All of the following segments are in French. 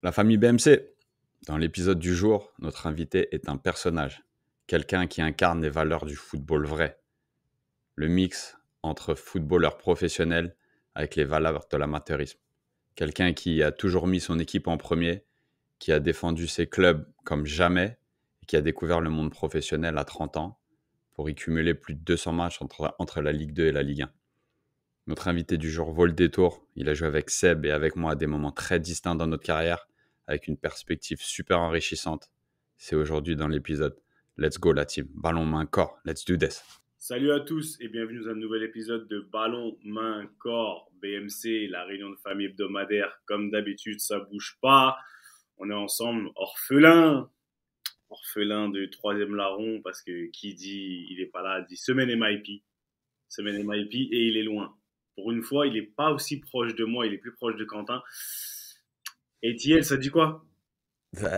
La famille BMC. Dans l'épisode du jour, notre invité est un personnage, quelqu'un qui incarne les valeurs du football vrai, le mix entre footballeur professionnel avec les valeurs de l'amateurisme. Quelqu'un qui a toujours mis son équipe en premier, qui a défendu ses clubs comme jamais et qui a découvert le monde professionnel à 30 ans pour y cumuler plus de 200 matchs entre la Ligue 2 et la Ligue 1. Notre invité du jour vaut le détour. Il a joué avec Seb et avec moi à des moments très distincts dans notre carrière, avec une perspective super enrichissante. C'est aujourd'hui dans l'épisode. Let's go la team. Ballon, main, corps. Let's do this. Salut à tous et bienvenue dans un nouvel épisode de Ballon, Main, Corps, BMC, la réunion de famille hebdomadaire. Comme d'habitude, ça bouge pas. On est ensemble, orphelin de troisième larron, parce que qui dit il est pas là, dit semaine MIP. Semaine MIP et il est loin. Pour une fois, il est pas aussi proche de moi, il est plus proche de Quentin. Et Thiel, ça dit quoi?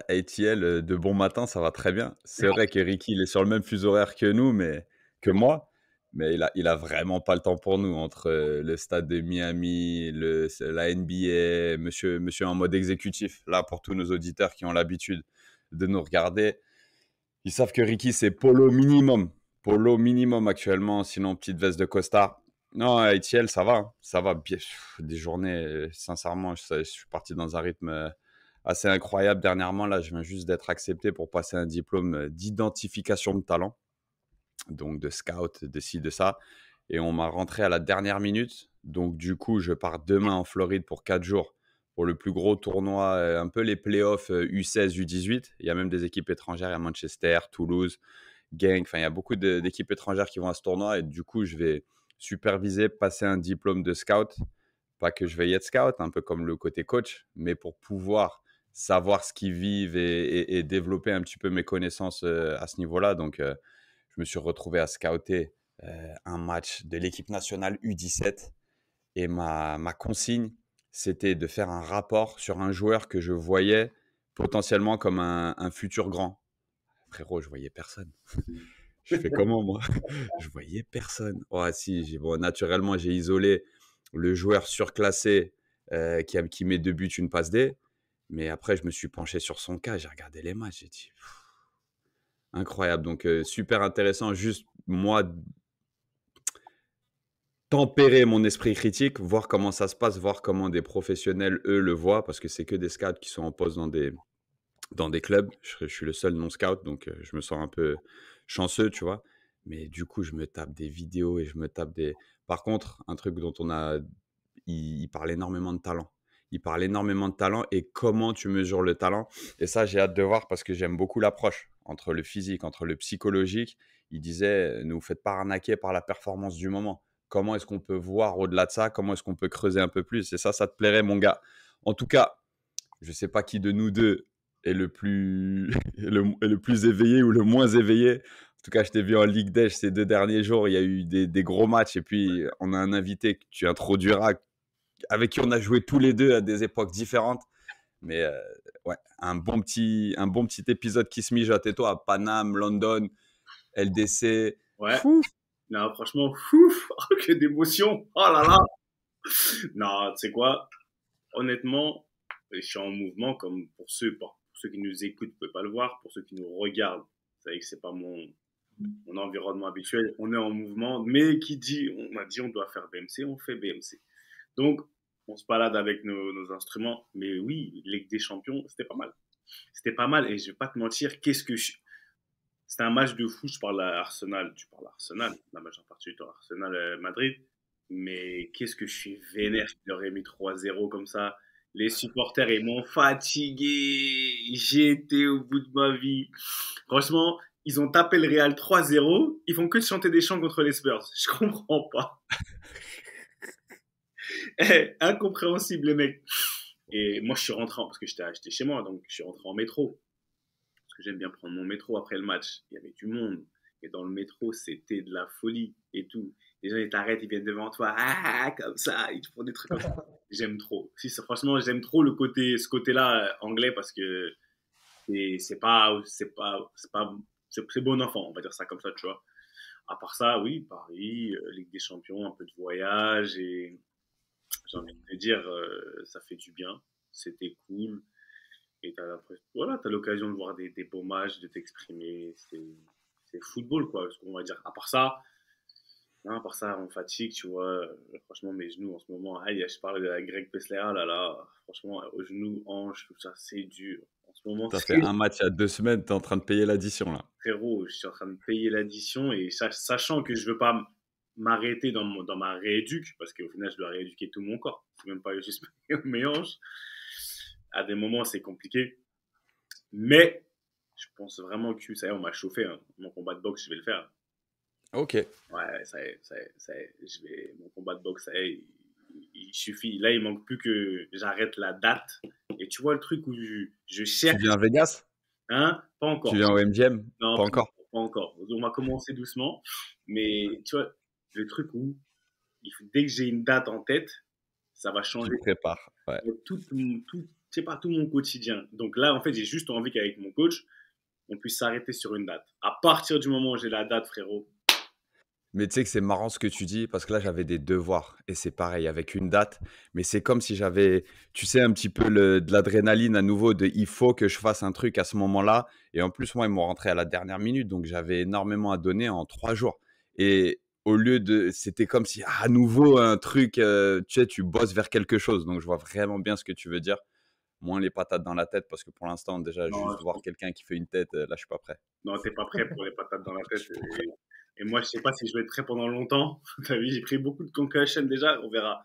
ATL, de bon matin, ça va très bien. C'est vrai que Ricky, il est sur le même fuseau horaire que nous, mais que moi. Mais il a vraiment pas le temps pour nous entre le stade de Miami, la NBA, monsieur en mode exécutif. Là, pour tous nos auditeurs qui ont l'habitude de nous regarder, ils savent que Ricky, c'est polo minimum. Polo minimum actuellement, sinon petite veste de costard. Non, ATL, ça va, hein. Ça va bien. Des journées, sincèrement, je suis parti dans un rythme assez incroyable dernièrement. Là, je viens juste d'être accepté pour passer un diplôme d'identification de talent, donc de scout, de ci, de ça. Et on m'a rentré à la dernière minute. Donc, du coup, je pars demain en Floride pour 4 jours pour le plus gros tournoi, un peu les playoffs U16, U18. Il y a même des équipes étrangères, il y a Manchester, Toulouse, Genk. Enfin, il y a beaucoup d'équipes étrangères qui vont à ce tournoi. Et du coup, je vais superviser, passer un diplôme de scout. Pas que je vais y être scout, un peu comme le côté coach, mais pour pouvoir savoir ce qu'ils vivent et développer un petit peu mes connaissances à ce niveau-là. Donc, je me suis retrouvé à scouter un match de l'équipe nationale U17 et ma consigne, c'était de faire un rapport sur un joueur que je voyais potentiellement comme un futur grand. Frérot, je voyais personne. Je fais comment, moi? Je voyais personne. Ouais, si, bon, naturellement, j'ai isolé le joueur surclassé qui met 2 buts, une passe D. Mais après, je me suis penché sur son cas, j'ai regardé les matchs, j'ai dit incroyable. Donc, super intéressant. Juste moi, tempérer mon esprit critique, voir comment ça se passe, voir comment des professionnels, eux, le voient, parce que c'est que des scouts qui sont en poste dans des clubs. Je suis le seul non-scout, donc je me sens un peu chanceux, tu vois. Mais du coup, je me tape des vidéos et je me tape des. Par contre, un truc dont on a. Il parle énormément de talent. Il parle énormément de talent et comment tu mesures le talent. Et ça, j'ai hâte de voir parce que j'aime beaucoup l'approche entre le physique, entre le psychologique. Il disait, ne vous faites pas arnaquer par la performance du moment. Comment est-ce qu'on peut voir au-delà de ça? Comment est-ce qu'on peut creuser un peu plus? Et ça te plairait, mon gars. En tout cas, je sais pas qui de nous deux est le plus, est le plus éveillé ou le moins éveillé. En tout cas, je t'ai vu en Ligue des ces 2 derniers jours. Il y a eu des gros matchs. Et puis, on a un invité que tu introduiras, avec qui on a joué tous les deux à des époques différentes. Mais ouais, un bon petit épisode qui se mijote. Et toi, à Paname, London, LDC. Ouais, Fou. non, franchement, ouf, que d'émotion. Oh là là. Non, tu sais quoi? Honnêtement, je suis en mouvement comme pour ceux qui nous écoutent, vous pouvez pas le voir, pour ceux qui nous regardent, vous savez que c'est pas mon environnement habituel, on est en mouvement, mais qui dit, on m'a dit on doit faire BMC, on fait BMC. Donc, on se balade avec nos instruments, mais oui, Ligue des Champions, c'était pas mal. C'était pas mal, et je vais pas te mentir, c'était un match de fou, je parle à Arsenal, tu parles à Arsenal, la majeure partie du temps Arsenal Madrid, mais qu'est-ce que je suis vénère, je leur ai mis 3-0 comme ça. Les supporters, ils m'ont fatigué, j'étais au bout de ma vie. Franchement, ils ont tapé le Real 3-0, ils font que de chanter des chants contre les Spurs. Je comprends pas. Incompréhensible, les mecs. Et moi, je suis rentré, parce que j'étais chez moi, donc je suis rentré en métro. Parce que j'aime bien prendre mon métro après le match. Il y avait du monde. Et dans le métro, c'était de la folie et tout. Les gens, ils t'arrêtent, ils viennent devant toi, ah, comme ça, ils te font des trucs comme ça. J'aime trop. Si, franchement, j'aime trop ce côté-là anglais parce que c'est bon enfant, on va dire ça comme ça, tu vois. À part ça, oui, Paris, Ligue des Champions, un peu de voyage et j'ai envie de te dire, ça fait du bien. C'était cool. Et voilà, t'as l'occasion de voir des beaux matchs, de t'exprimer. C'est football, quoi, ce qu'on va dire. À part ça, on fatigue, tu vois. Franchement, mes genoux en ce moment, aïe, je parle de la Greg Pessler, là, là. Franchement, aux genoux, hanches, tout ça, c'est dur. En ce moment, T'as fait c'est un match il y a 2 semaines, tu es en train de payer l'addition là. frérot. Je suis en train de payer l'addition et sachant que je veux pas m'arrêter dans ma rééduque, parce qu'au final, je dois rééduquer tout mon corps. C'est même pas juste mes hanches. À des moments, c'est compliqué. Mais je pense vraiment que ça y est, on m'a chauffé, hein. Mon combat de boxe, je vais le faire. OK. Ouais, ça y est, ça y est, ça y est. Mon combat de boxe, ça y est, il suffit. Là, il manque plus que j'arrête la date. Et tu vois le truc où je Tu cherche, viens à Vegas? hein? Pas Tu encore. viens au MGM? Non, Pas encore? pas encore. On va commencer doucement. Mais tu vois, le truc où dès que j'ai une date en tête, ça va Tu changer te prépares, ouais. c'est pas tout mon quotidien. Donc là, en fait, j'ai juste envie qu'avec mon coach, on puisse s'arrêter sur une date. À partir du moment où j'ai la date, frérot. Mais tu sais que c'est marrant ce que tu dis parce que là, j'avais des devoirs et c'est pareil avec une date, mais c'est comme si j'avais, tu sais, un petit peu de l'adrénaline à nouveau de il faut que je fasse un truc à ce moment-là. Et en plus, moi, ils m'ont rentré à la dernière minute, donc j'avais énormément à donner en 3 jours. Et au lieu de, c'était comme si à nouveau un truc, tu sais, tu bosses vers quelque chose. Donc je vois vraiment bien ce que tu veux dire. Moins les patates dans la tête parce que pour l'instant, déjà, Non, juste voir quelqu'un qui fait une tête, là, je suis pas prêt. non, t'es pas prêt pour les patates dans la Je tête. suis pas prêt. Et moi, je sais pas si je vais être prêt pendant longtemps. T'as vu, j'ai pris beaucoup de concussions déjà, on verra.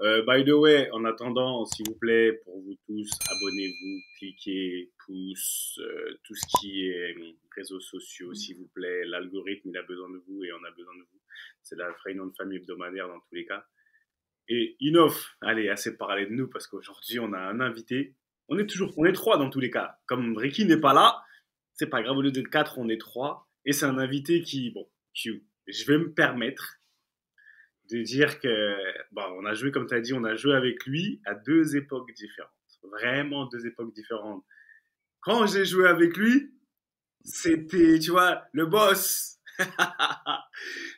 By the way, en attendant, s'il vous plaît, pour vous tous, abonnez-vous, cliquez, pouce, tout ce qui est réseaux sociaux, s'il vous plaît. L'algorithme, il a besoin de vous et on a besoin de vous. C'est la réunion de famille hebdomadaire dans tous les cas. Et Inoff, allez, assez parlé de nous parce qu'aujourd'hui, on a un invité. On est trois dans tous les cas. Comme Ricky n'est pas là, c'est pas grave, au lieu d'être quatre, on est trois. Et c'est un invité bon, je vais me permettre de dire que, bon, on a joué, comme tu as dit, on a joué avec lui à deux époques différentes. Vraiment deux époques différentes. Quand j'ai joué avec lui, c'était, tu vois, le boss.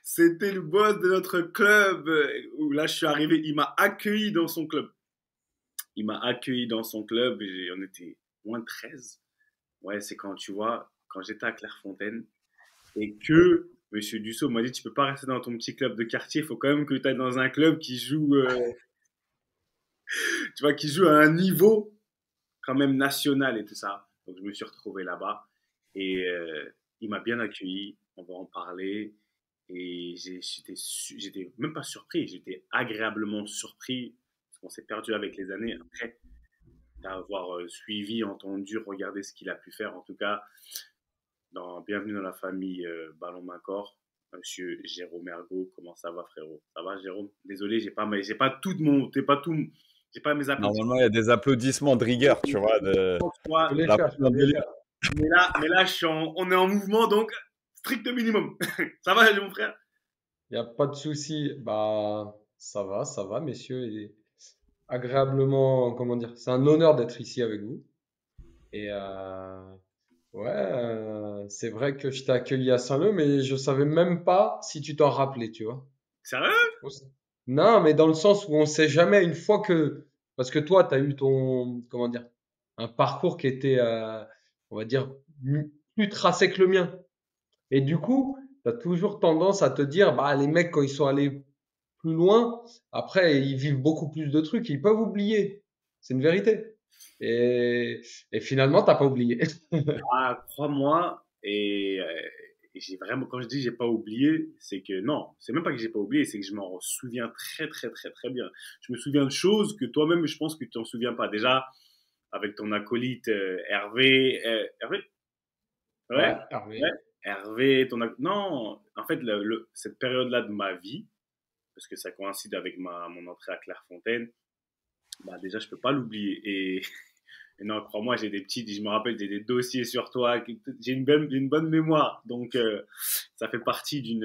C'était le boss de notre club. Où là, je suis arrivé, il m'a accueilli dans son club. Il m'a accueilli dans son club et on était moins de 13. Ouais, c'est quand tu vois, quand j'étais à Clairefontaine et que Monsieur Dussault m'a dit tu peux pas rester dans ton petit club de quartier, il faut quand même que tu ailles dans un club qui joue, tu vois, qui joue à un niveau quand même national et tout ça. Donc je me suis retrouvé là-bas et il m'a bien accueilli. On va en parler et j'étais même pas surpris, j'étais agréablement surpris parce qu'on s'est perdu avec les années. Après, d'avoir suivi, entendu, regardé ce qu'il a pu faire. En tout cas, bienvenue dans la famille Ballon Main Corps. Monsieur Jérôme Ergo, comment ça va, frérot? Ça va, Jérôme? Désolé, j'ai pas tout mon, t'es pas tout, j'ai pas mes applaudissements. Normalement, il y a des applaudissements de rigueur, tu vois, de Toi, Je peux les la faire, je première peux de les l'île. faire. mais là, on est en mouvement, donc strict minimum. Ça va, mon frère? Il n'y a pas de souci. Bah, ça va, messieurs. Et agréablement, comment dire, c'est un honneur d'être ici avec vous. Et ouais, c'est vrai que je t'ai accueilli à Saint-Leu, mais je savais même pas si tu t'en rappelais, tu vois. Sérieux? Non, mais dans le sens où on sait jamais une fois que, parce que toi, tu as eu ton, comment dire, un parcours qui était, on va dire, plus tracé que le mien. Et du coup, tu as toujours tendance à te dire, bah, les mecs, quand ils sont allés plus loin, après, ils vivent beaucoup plus de trucs, ils peuvent oublier. C'est une vérité. Et, et finalement, t'as pas oublié. Ah, crois-moi, et j'ai vraiment, quand je dis j'ai pas oublié, c'est que non, c'est même pas que j'ai pas oublié, c'est que je m'en souviens très, très, très, très bien. Je me souviens de choses que toi-même, je pense que tu t'en souviens pas. Déjà, avec ton acolyte Hervé, Hervé? Ouais, Ouais, ouais. Hervé. Hervé, non, en fait, cette période-là de ma vie, parce que ça coïncide avec mon entrée à Clairefontaine, bah déjà, je peux pas l'oublier. Et non, crois-moi, je me rappelle des dossiers sur toi. J'ai une bonne mémoire. Donc, ça fait partie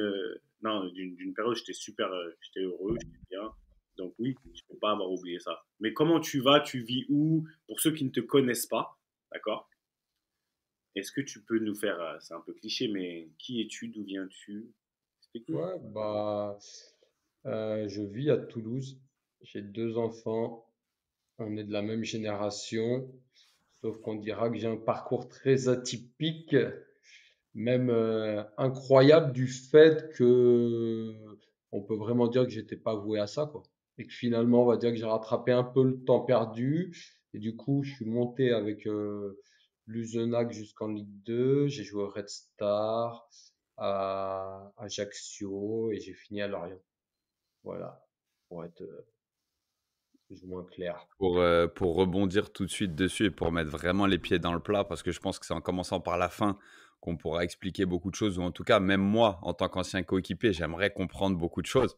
non, d'une période où j'étais super, j'étais heureux, j'étais bien. Donc oui, je peux pas avoir oublié ça. Mais comment tu vas? Tu vis où? Pour ceux qui ne te connaissent pas, d'accord? Est-ce que tu peux nous faire, c'est un peu cliché, mais qui es-tu? D'où viens-tu? Explique-nous. Ouais, bah, je vis à Toulouse. J'ai deux enfants. On est de la même génération. Sauf qu'on dira que j'ai un parcours très atypique, même incroyable du fait que on peut vraiment dire que j'étais pas voué à ça, quoi. Et que finalement, on va dire que j'ai rattrapé un peu le temps perdu. Et du coup, je suis monté avec Luzenac jusqu'en Ligue 2. J'ai joué au Red Star, à Ajaccio et j'ai fini à Lorient. Voilà, pour être plus ou moins clair. Pour rebondir tout de suite dessus et pour mettre vraiment les pieds dans le plat, parce que je pense que c'est en commençant par la fin qu'on pourra expliquer beaucoup de choses, ou en tout cas, même moi, en tant qu'ancien coéquipier, j'aimerais comprendre beaucoup de choses.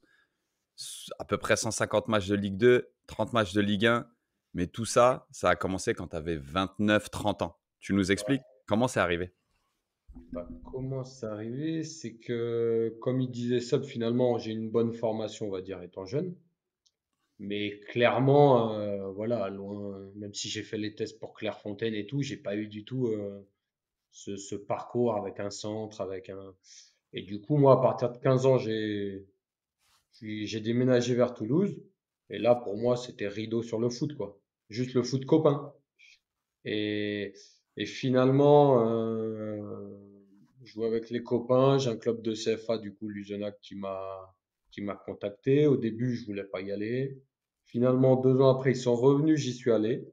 À peu près 150 matchs de Ligue 2, 30 matchs de Ligue 1, mais tout ça, ça a commencé quand tu avais 29-30 ans. Tu nous expliques comment c'est arrivé? Bah, comment c'est arrivé? C'est que, comme il disait Seb, finalement, j'ai une bonne formation, on va dire, étant jeune. Mais clairement, voilà, loin, même si j'ai fait les tests pour Clairefontaine et tout, j'ai pas eu du tout ce parcours avec un centre, avec un. Et du coup, moi, à partir de 15 ans, j'ai déménagé vers Toulouse. Et là, pour moi, c'était rideau sur le foot, quoi. Juste le foot copain. Et, et finalement, je joue avec les copains. J'ai un club de CFA, du coup, Luzenac, qui m'a contacté. Au début, je voulais pas y aller. Finalement, 2 ans après, ils sont revenus, j'y suis allé.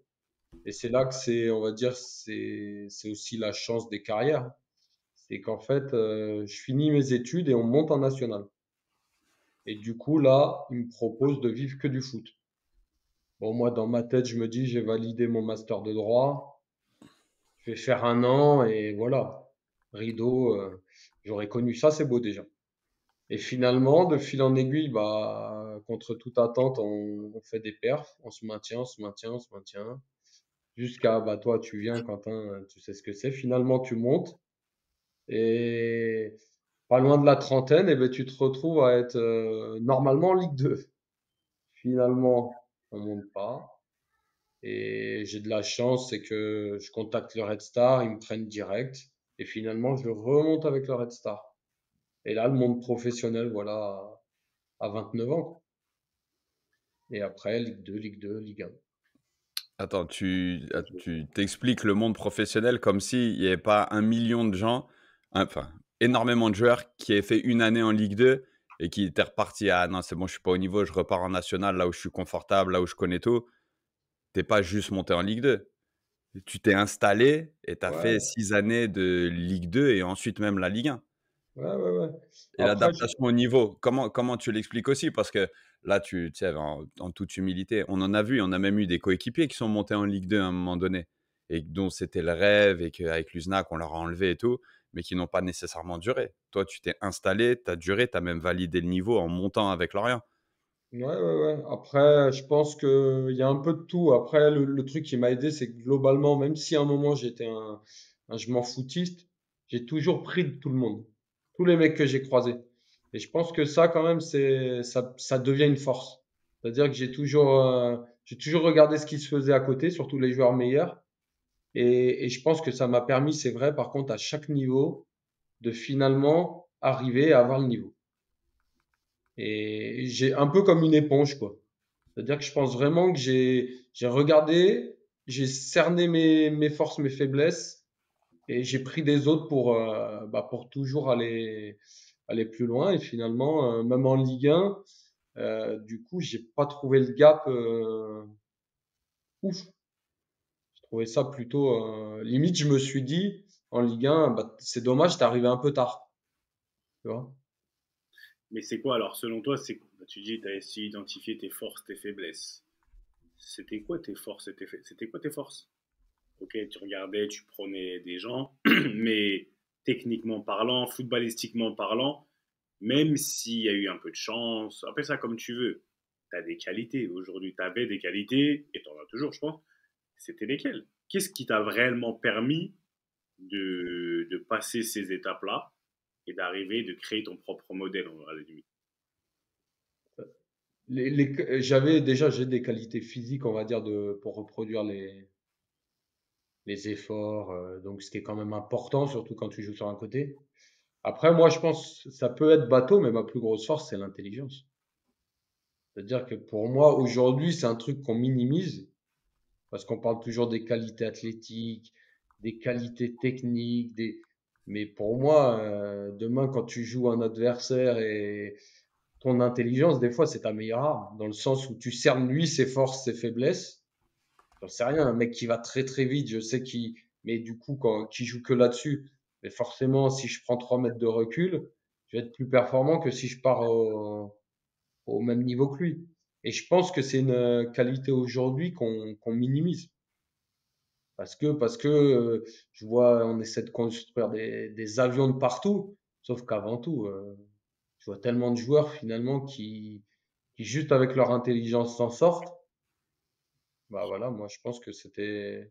Et c'est là que on va dire, c'est aussi la chance des carrières. C'est qu'en fait, je finis mes études et on monte en national. Et du coup, là, ils me proposent de vivre que du foot. Bon, moi, dans ma tête, je me dis, j'ai validé mon master de droit. Je vais faire un an et voilà. Rideau, j'aurais connu ça, c'est beau déjà. Et finalement, de fil en aiguille, bah, contre toute attente, on fait des perfs, on se maintient, on se maintient, on se maintient. Jusqu'à, bah, toi, tu viens, Quentin, tu sais ce que c'est. Finalement, tu montes et pas loin de la trentaine, et ben, tu te retrouves à être normalement en Ligue 2. Finalement, on monte pas. Et j'ai de la chance, c'est que je contacte le Red Star, ils me prennent direct. Et finalement, je remonte avec le Red Star. Et là, le monde professionnel, voilà, à 29 ans, quoi. Et après, Ligue 2, Ligue 1. Attends, tu t'expliques le monde professionnel comme s'il n'y avait pas 1 million de gens, enfin, énormément de joueurs qui aient fait une année en Ligue 2 et qui étaient repartis à non, c'est bon, je suis pas au niveau, je repars en national, là où je suis confortable, là où je connais tout. T'es pas juste monté en Ligue 2. Tu t'es installé et tu as fait Ouais, 6 années de Ligue 2 et ensuite même la Ligue 1. ouais, ouais, ouais. Et Après, l'adaptation au niveau, comment tu l'expliques aussi? Parce que là, tu sais, en toute humilité, on en a vu, on a même eu des coéquipiers qui sont montés en Ligue 2 à un moment donné et dont c'était le rêve et qu'avec l'USNAC, on leur a enlevé et tout, mais qui n'ont pas nécessairement duré. Toi, tu t'es installé, tu as duré, tu as même validé le niveau en montant avec Lorient. ouais, ouais, ouais. Après, je pense qu'il y a un peu de tout. Après, le truc qui m'a aidé, c'est que globalement, même si à un moment j'étais un je m'en foutiste, j'ai toujours pris de tout le monde. Tous les mecs que j'ai croisés. Et je pense que ça, quand même, ça devient une force. C'est-à-dire que j'ai toujours regardé ce qui se faisait à côté, surtout les joueurs meilleurs. Et je pense que ça m'a permis, c'est vrai, par contre, à chaque niveau, de finalement arriver à avoir le niveau. Et j'ai un peu comme une éponge, quoi. C'est-à-dire que je pense vraiment que j'ai regardé, j'ai cerné mes forces, mes faiblesses, et j'ai pris des autres pour toujours aller plus loin. Et finalement, même en Ligue 1, du coup, j'ai pas trouvé le gap ouf. Je trouvais ça plutôt limite. Je me suis dit en Ligue 1, bah, c'est dommage, t'es arrivé un peu tard. Tu vois? Mais c'est quoi alors, selon toi, tu dis, tu as essayé d'identifier tes forces, tes faiblesses. C'était quoi tes forces et C'était quoi tes forces? Ok, tu regardais, tu prenais des gens, mais techniquement parlant, footballistiquement parlant, même s'il y a eu un peu de chance, appelle ça comme tu veux, tu as des qualités. Aujourd'hui, tu avais des qualités, et tu en as toujours, je pense. C'était lesquelles? Qu'est-ce qui t'a réellement permis de passer ces étapes-là et d'arriver, de créer ton propre modèle, à la limite? J'ai des qualités physiques, on va dire, pour reproduire les efforts, donc ce qui est quand même important, surtout quand tu joues sur un côté. Après, moi, je pense, ça peut être bateau, mais ma plus grosse force, c'est l'intelligence. C'est-à-dire que pour moi, aujourd'hui, c'est un truc qu'on minimise, Parce qu'on parle toujours des qualités athlétiques, des qualités techniques, mais pour moi, demain, quand tu joues un adversaire et ton intelligence, des fois, c'est ta meilleure arme, dans le sens où tu cernes lui ses forces, ses faiblesses. J'en sais rien, un mec qui va très très vite, je sais qui, mais du coup, qui joue que là-dessus, mais forcément, si je prends 3 mètres de recul, je vais être plus performant que si je pars au même niveau que lui. Et je pense que c'est une qualité aujourd'hui qu'on minimise. Parce que je vois, on essaie de construire des avions de partout, sauf qu'avant tout, je vois tellement de joueurs finalement qui juste avec leur intelligence s'en sortent. Bah voilà, moi je pense que c'était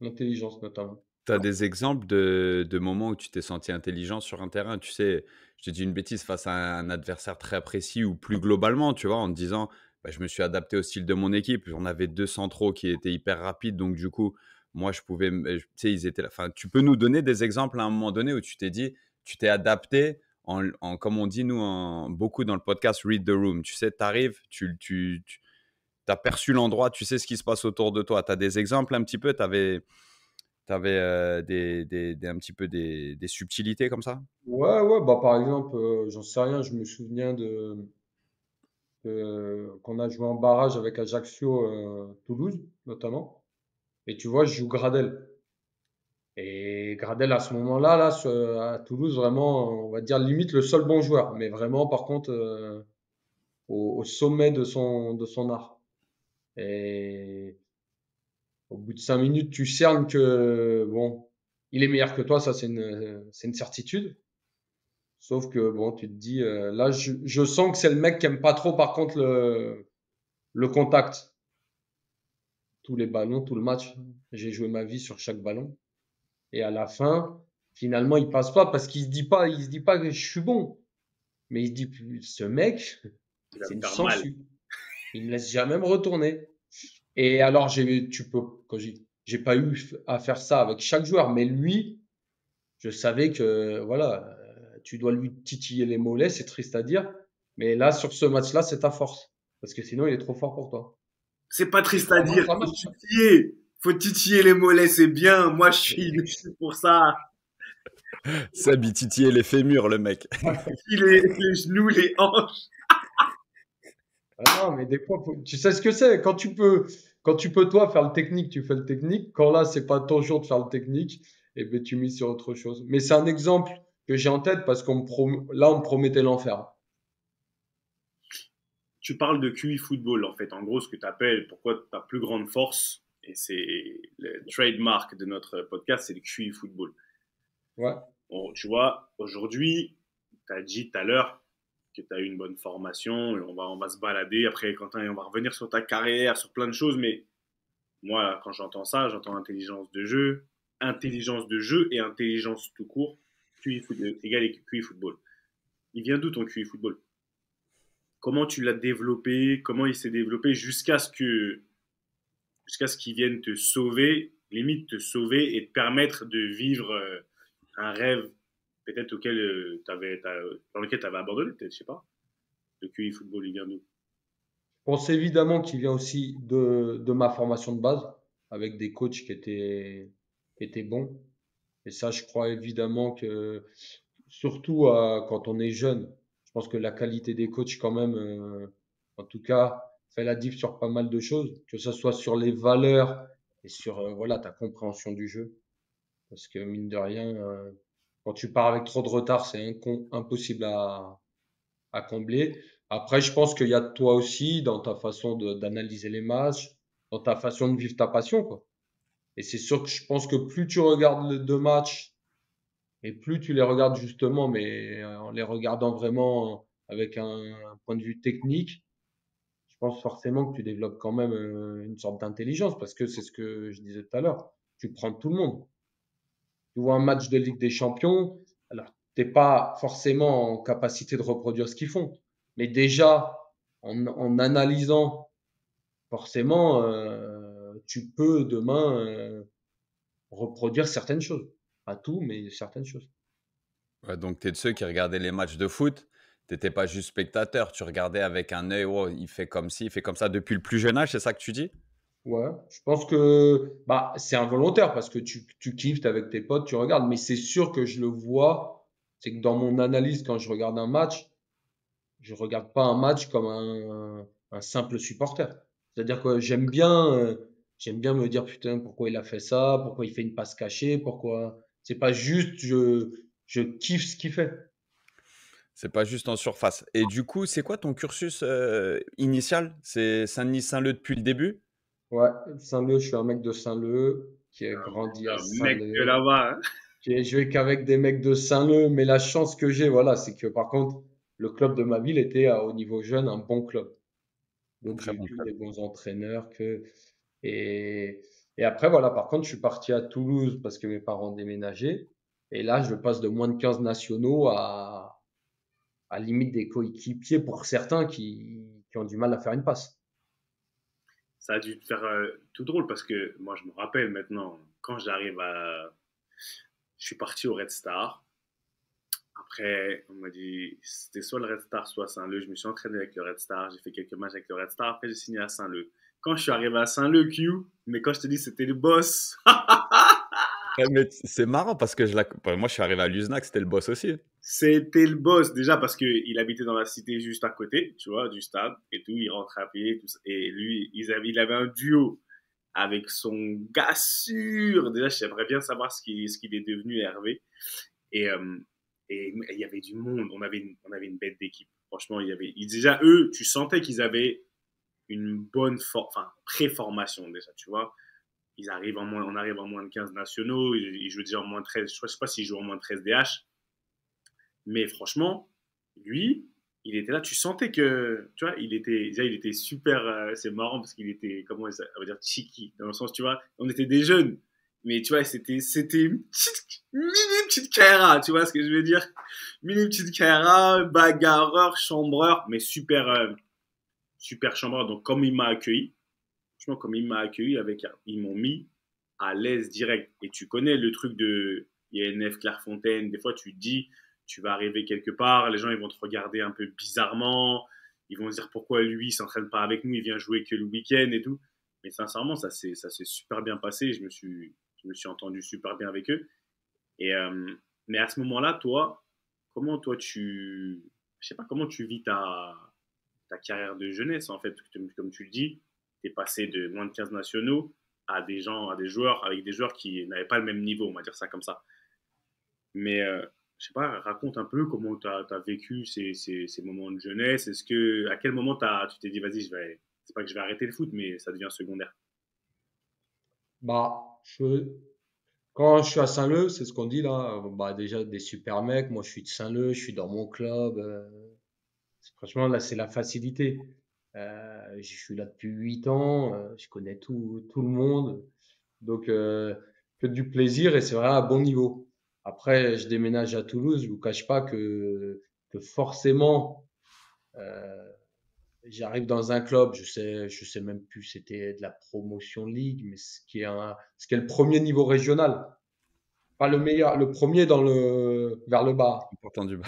l'intelligence notamment. Tu as des exemples de moments où tu t'es senti intelligent sur un terrain? Tu sais, je te dis une bêtise, face à un adversaire très précis ou plus globalement, tu vois, en te disant, bah, je me suis adapté au style de mon équipe. On avait 2 centraux qui étaient hyper rapides, donc du coup, moi, je pouvais, tu sais, ils étaient là. Enfin, tu peux nous donner des exemples à un moment donné où tu t'es dit, tu t'es adapté comme on dit, nous, beaucoup dans le podcast, read the room. Tu sais, tu arrives, tu as perçu l'endroit, tu sais ce qui se passe autour de toi. Tu as des exemples un petit peu? Tu avais un petit peu des subtilités comme ça? Ouais, ouais, bah par exemple, j'en sais rien, je me souviens qu'on a joué en barrage avec Ajaccio, Toulouse notamment. Et tu vois, je joue Gradel. Et Gradel, à ce moment-là, à Toulouse, vraiment, on va dire limite le seul bon joueur. Mais vraiment, par contre, au sommet de son art. Et au bout de 5 minutes, tu cernes que, bon, il est meilleur que toi, ça, c'est une certitude. Sauf que, bon, tu te dis, là, je sens que c'est le mec qui aime pas trop, par contre, le contact. Tous les ballons, tout le match, j'ai joué ma vie sur chaque ballon. Et à la fin, finalement, il passe pas parce il se dit pas que je suis bon. Mais il se dit, ce mec, Il va c'est me une faire mal. sangsue. Il me laisse jamais me retourner. Et alors, j'ai pas eu à faire ça avec chaque joueur, mais lui, je savais que, voilà, tu dois lui titiller les mollets, c'est triste à dire. Mais là, sur ce match-là, c'est ta force. Parce que sinon, il est trop fort pour toi. C'est pas Et triste à crois-moi, dire. ça Faut marche. titiller. Faut titiller les mollets, c'est bien. Moi, je suis Mais, ici pour ça. Seb, il titillait les fémurs, le mec. Les genoux, les hanches. ah non, mais des fois, tu sais ce que c'est. Quand tu peux toi faire le technique, tu fais le technique. Quand là, c'est pas ton jour de faire le technique, et ben tu mises sur autre chose. Mais c'est un exemple que j'ai en tête parce là, on me promettait l'enfer. Tu parles de QI football, en fait. En gros, ce que tu appelles, pourquoi ta plus grande force, et c'est le trademark de notre podcast, c'est le QI football. Ouais. Bon, tu vois, aujourd'hui, tu as dit tout à l'heure que tu as eu une bonne formation, et on va se balader. Après, Quentin, et on va revenir sur ta carrière, sur plein de choses, mais moi, quand j'entends ça, j'entends intelligence de jeu et intelligence tout court, QI football, égal QI football. Il vient d'où ton QI football? Comment tu l'as développé? Comment il s'est développé jusqu'à ce qu'il vienne te sauver, limite te sauver et te permettre de vivre un rêve peut-être dans lequel tu avais abandonné, peut-être, je sais pas. Le QI football, il vient d'où? Je pense évidemment qu'il vient aussi de ma formation de base, avec des coachs qui étaient bons. Et ça, je crois évidemment que, surtout quand on est jeune, je pense que la qualité des coachs, quand même, en tout cas, fait la diff sur pas mal de choses, que ce soit sur les valeurs et sur voilà, ta compréhension du jeu. Parce que mine de rien, quand tu pars avec trop de retard, c'est impossible à combler. Après, je pense qu'il y a toi aussi dans ta façon d'analyser les matchs, dans ta façon de vivre ta passion, quoi. Et c'est sûr que je pense que plus tu regardes les 2 matchs et plus tu les regardes justement, mais en les regardant vraiment avec un point de vue technique, je pense forcément que tu développes quand même une sorte d'intelligence parce que c'est ce que je disais tout à l'heure. Tu prends tout le monde. Tu vois un match de Ligue des Champions, alors t'es pas forcément en capacité de reproduire ce qu'ils font, mais déjà en analysant, forcément, tu peux demain reproduire certaines choses. Pas tout, mais certaines choses. Ouais, donc, tu es de ceux qui regardaient les matchs de foot. Tu n'étais pas juste spectateur. Tu regardais avec un œil, oh, il fait comme ci, il fait comme ça depuis le plus jeune âge, c'est ça que tu dis? Ouais, je pense que bah, c'est involontaire parce que tu kiffes, t'es avec tes potes, tu regardes. Mais c'est sûr que je le vois. C'est que dans mon analyse, quand je regarde un match, je regarde pas un match comme un simple supporter. C'est-à-dire que j'aime bien me dire putain, pourquoi il a fait ça, pourquoi il fait une passe cachée, pourquoi. C'est pas juste je kiffe ce qu'il fait. C'est pas juste en surface. Et du coup, c'est quoi ton cursus initial? C'est Saint-Denis-Saint-Leu depuis le début? Ouais, Saint-Leu, je suis un mec de Saint-Leu qui a grandi à Un mec de Saint-Leu. là-bas, hein. J'ai joué qu'avec des mecs de Saint-Leu, mais la chance que j'ai, voilà, c'est que par contre, le club de ma ville était au niveau jeune un bon club. Un Donc très j'ai eu bon que club. des bons entraîneurs et et après voilà, par contre, je suis parti à Toulouse parce que mes parents déménageaient et là, je passe de moins de 15 nationaux à limite des coéquipiers pour certains qui ont du mal à faire une passe. Ça a dû te faire tout drôle parce que moi, je me rappelle maintenant, quand j'arrive à. Je suis parti au Red Star. Après, on m'a dit, c'était soit le Red Star, soit Saint-Leu. Je me suis entraîné avec le Red Star. J'ai fait quelques matchs avec le Red Star. Après, j'ai signé à Saint-Leu. Quand je suis arrivé à Saint-Leu, Q, mais quand je te dis c'était le boss, Mais c'est marrant parce que moi, je suis arrivé à Luznac, c'était le boss aussi. c'était le boss. Déjà parce qu'il habitait dans la cité juste à côté, tu vois, du stade et tout. Il rentrait à pied. Tout ça. Et lui, il avait un duo avec son gars sûr. Déjà, j'aimerais bien savoir ce qu'il est devenu, Hervé. Et, euh, et il y avait du monde. On avait une bête d'équipe. Franchement, déjà, eux, tu sentais qu'ils avaient une bonne enfin, pré-formation déjà, tu vois. On arrive en moins de 15 nationaux. Ils jouent déjà en moins de 13. Je ne sais pas s'ils jouent en moins de 13 DH. Mais franchement, lui, il était là. Tu sentais que, tu vois, il était super. C'est marrant parce qu'il était, comment ça veut dire, cheeky. Dans le sens, tu vois, on était des jeunes. Mais tu vois, c'était mini petite Kaira, tu vois ce que je veux dire? Mini petite Kaira, bagarreur, chambreur, mais super, super chambreur. Donc, comme il m'a accueilli, franchement, comme il m'a accueilli, ils m'ont mis à l'aise direct. Et tu connais le truc de INF Clairefontaine, des fois tu te dis, tu vas arriver quelque part, les gens ils vont te regarder un peu bizarrement, ils vont se dire pourquoi lui il s'entraîne pas avec nous, il vient jouer que le week-end et tout. Mais sincèrement, ça s'est super bien passé, je me suis entendu super bien avec eux. Et, mais à ce moment-là, toi, comment toi je sais pas, comment tu vis ta carrière de jeunesse en fait, comme tu le dis, tu es passé de moins de 15 nationaux à des joueurs, avec des joueurs qui n'avaient pas le même niveau, on va dire ça comme ça. Mais je sais pas, raconte un peu comment tu as vécu ces moments de jeunesse. À quel moment tu t'es dit, vas-y, c'est pas que je vais arrêter le foot, mais ça devient secondaire. Bah, quand je suis à Saint-Leu, c'est ce qu'on dit là, bah déjà des super mecs, moi je suis de Saint-Leu, je suis dans mon club. Franchement, là, c'est la facilité. Je suis là depuis 8 ans, je connais tout le monde. Donc, que du plaisir et c'est vrai à bon niveau. Après, je déménage à Toulouse, je vous cache pas que forcément, euh, j'arrive dans un club, je sais même plus, c'était de la promotion ligue, mais ce qui est le premier niveau régional. Pas le meilleur, le premier vers le bas. Important du bas.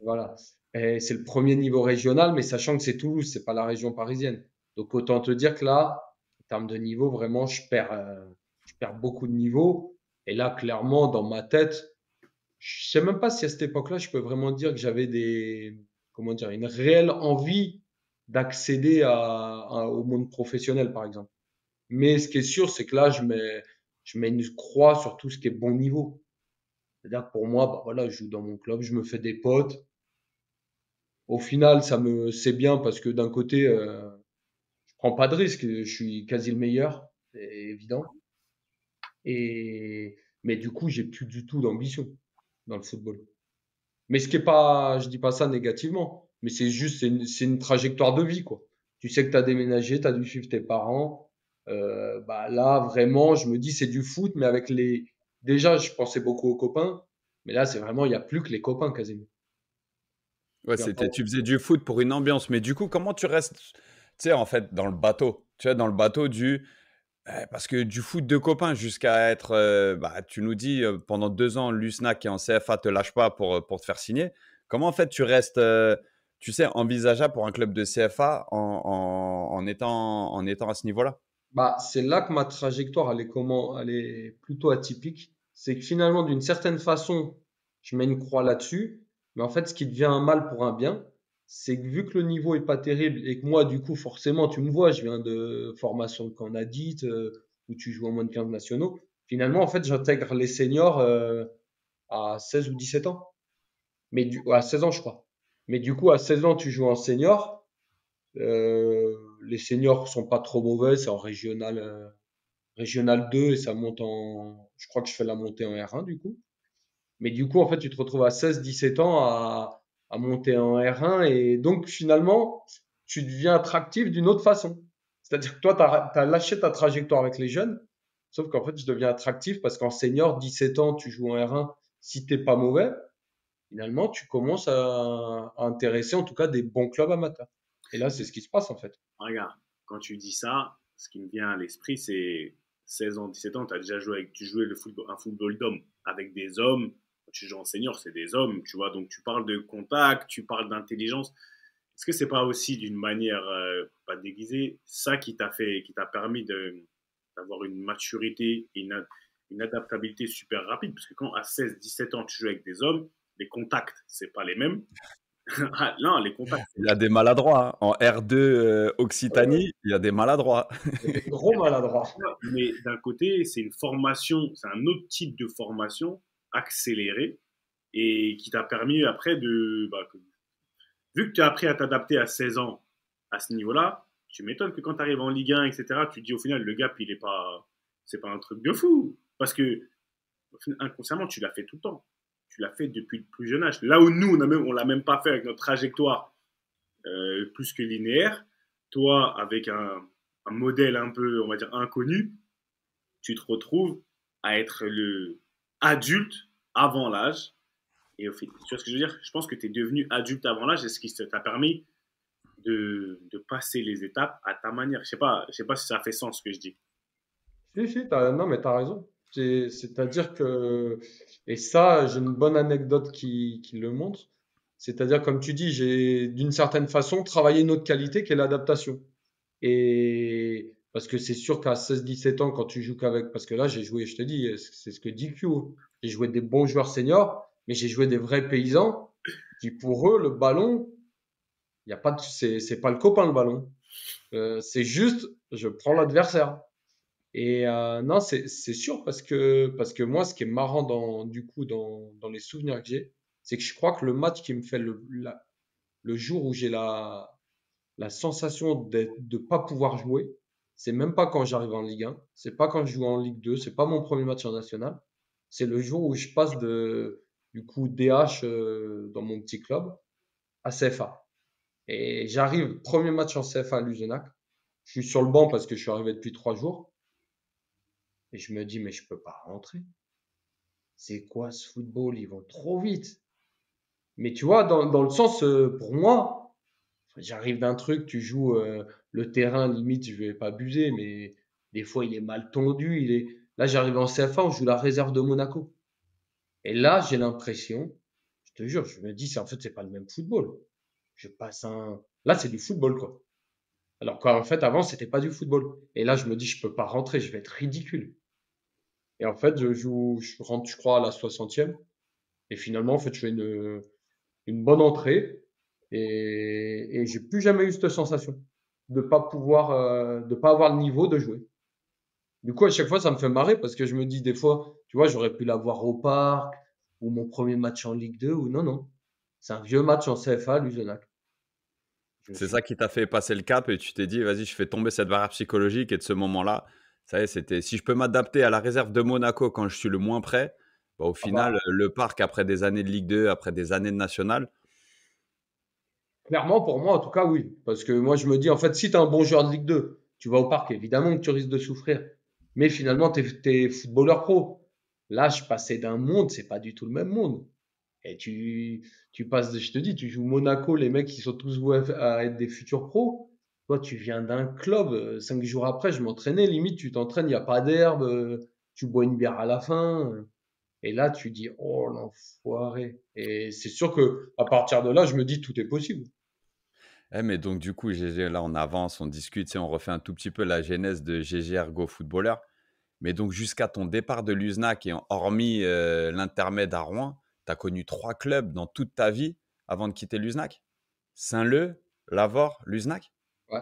Voilà. Et c'est le premier niveau régional, mais sachant que c'est Toulouse, c'est pas la région parisienne. Donc autant te dire que là, en termes de niveau, vraiment, je perds beaucoup de niveau. Et là, clairement, dans ma tête, je sais même pas si à cette époque-là, je peux vraiment dire que j'avais comment dire, une réelle envie d'accéder au monde professionnel, par exemple. Mais ce qui est sûr, c'est que là, je mets une croix sur tout ce qui est bon niveau. C'est-à-dire que pour moi, bah voilà, je joue dans mon club, je me fais des potes. Au final, c'est bien parce que d'un côté, je prends pas de risque, je suis quasi le meilleur, c'est évident. Et, mais du coup, j'ai plus du tout d'ambition dans le football. Mais ce qui est pas, je dis pas ça négativement, mais c'est une trajectoire de vie, quoi. Tu sais que tu as déménagé, tu as dû suivre tes parents. Bah là, vraiment, je me dis, c'est du foot, mais déjà, je pensais beaucoup aux copains, mais là, c'est vraiment, il n'y a plus que les copains quasiment. Ouais, Il y a pas- tu faisais du foot pour une ambiance. Mais du coup, comment tu restes, tu sais, en fait, dans le bateau? Tu vois, dans le bateau parce que du foot de copains jusqu'à être, bah, tu nous dis pendant 2 ans, l'USNAC qui est en CFA te lâche pas pour te faire signer. Comment en fait tu restes, tu sais, envisageable pour un club de CFA en étant à ce niveau-là? Bah, c'est là que ma trajectoire, elle est plutôt atypique. C'est que finalement, d'une certaine façon, je mets une croix là-dessus. Mais en fait, ce qui devient un mal pour un bien, c'est que vu que le niveau est pas terrible et que moi, du coup, forcément, tu me vois, je viens de formation de Canadit, où tu joues en moins de 15 nationaux. Finalement, en fait, j'intègre les seniors, à 16 ou 17 ans. À 16 ans, je crois. Mais du coup, à 16 ans, tu joues en senior. Les seniors sont pas trop mauvais, c'est en régional 2 et ça monte je crois que je fais la montée en R1 du coup. Mais du coup, en fait, tu te retrouves à 16-17 ans à monter en R1 et donc finalement, tu deviens attractif d'une autre façon. C'est-à-dire que toi, tu as lâché ta trajectoire avec les jeunes, sauf qu'en fait, je deviens attractif parce qu'en senior, 17 ans, tu joues en R1, si t'es pas mauvais, finalement, tu commences à intéresser en tout cas des bons clubs amateurs. Et là, c'est ce qui se passe en fait. Regarde, quand tu dis ça, ce qui me vient à l'esprit, c'est 16 ans, 17 ans, tu jouais un football d'hommes avec des hommes. Quand tu joues en senior, c'est des hommes, tu vois. Donc tu parles de contact, tu parles d'intelligence. Est-ce que c'est pas aussi d'une manière pas déguisée, ça qui t'a permis d'avoir une maturité et une adaptabilité super rapide? Parce que quand à 16, 17 ans, tu joues avec des hommes, les contacts, c'est pas les mêmes. Ah, non, les contacts, Il y a des maladroits, hein. En R2 Ouais, Occitanie, il y a des maladroits. il y a des gros maladroits. mais d'un côté, c'est une formation, c'est un autre type de formation accélérée et qui t'a permis après vu que tu as appris à t'adapter à 16 ans à ce niveau-là, tu m'étonnes que quand tu arrives en Ligue 1, etc., tu te dis au final, le gap, c'est pas un truc de fou. Parce que, inconsciemment, tu l'as fait tout le temps. Tu l'as fait depuis le plus jeune âge. Là où nous, on l'a même pas fait avec notre trajectoire plus que linéaire, toi, avec un modèle un peu, on va dire, inconnu, tu te retrouves à être le adulte avant l'âge. Et au final, tu vois ce que je veux dire? Je pense que tu es devenu adulte avant l'âge et ce qui t'a permis de passer les étapes à ta manière. Je sais pas si ça fait sens ce que je dis. Si, si, non, mais t'as raison. C'est-à-dire que, et ça, j'ai une bonne anecdote qui le montre. C'est-à-dire, comme tu dis, j'ai d'une certaine façon travaillé une autre qualité qui est l'adaptation. Et parce que c'est sûr qu'à 16-17 ans, quand tu joues qu'avec, parce que là, j'ai joué, je te dis, c'est ce que dit Q. J'ai joué des bons joueurs seniors, mais j'ai joué des vrais paysans qui, pour eux, le ballon, il y a pas de, c'est pas le copain, le ballon. C'est juste, je prends l'adversaire. Et non, c'est sûr parce que moi, ce qui est marrant du coup dans les souvenirs que j'ai, c'est que je crois que le match qui me fait le jour où j'ai la sensation de pas pouvoir jouer, c'est même pas quand j'arrive en Ligue 1, c'est pas quand je joue en Ligue 2, c'est pas mon premier match en national, c'est le jour où je passe du coup DH dans mon petit club à CFA. Et j'arrive, premier match en CFA à Luzenac, je suis sur le banc parce que je suis arrivé depuis 3 jours. Et je me dis, mais je peux pas rentrer. C'est quoi ce football? Ils vont trop vite. Mais tu vois, dans le sens, pour moi, j'arrive d'un truc, tu joues le terrain, limite, je vais pas abuser, mais des fois, il est mal tendu. Là, j'arrive en CFA, on joue la réserve de Monaco. Et là, j'ai l'impression, je te jure, je me dis, en fait, c'est pas le même football. Je passe Là, c'est du football, quoi. Alors qu'en fait, avant, c'était pas du football. Et là, je me dis, je peux pas rentrer, je vais être ridicule. Et en fait, je rentre, je crois, à la 60e. Et finalement, en fait, je fais une bonne entrée et j'ai plus jamais eu cette sensation de pas avoir le niveau de jouer. Du coup, à chaque fois, ça me fait marrer parce que je me dis des fois, tu vois, j'aurais pu l'avoir au parc ou mon premier match en Ligue 2 ou non, non. C'est un vieux match en CFA, Luzenac. Je C'est suis, ça qui t'a fait passer le cap et tu t'es dit: «Vas-y, je fais tomber cette barrière psychologique» et de ce moment-là, ça y est, c'était si je peux m'adapter à la réserve de Monaco quand je suis le moins prêt, bah, au ah final, bah, le parc après des années de Ligue 2, après des années de national, clairement, pour moi, en tout cas, oui. Parce que moi, je me dis, en fait, si tu es un bon joueur de Ligue 2, tu vas au parc, évidemment que tu risques de souffrir. Mais finalement, tu es footballeur pro. Là, je passais d'un monde, c'est pas du tout le même monde. Et tu passes, je te dis, tu joues Monaco, les mecs, ils sont tous voués à être des futurs pros. Toi, tu viens d'un club, 5 jours après, je m'entraînais, limite, tu t'entraînes, il n'y a pas d'herbe, tu bois une bière à la fin. Et là, tu dis, oh l'enfoiré. Et c'est sûr que à partir de là, je me dis, tout est possible. Mais donc du coup, GG, là, on avance, on discute, tu sais, on refait un tout petit peu la genèse de GG Ergo Footballeur. Mais donc jusqu'à ton départ de l'USNAC et hormis l'intermède à Rouen, tu as connu 3 clubs dans toute ta vie avant de quitter l'USNAC? Saint-Leu, Lavore, l'USNAC? Ouais.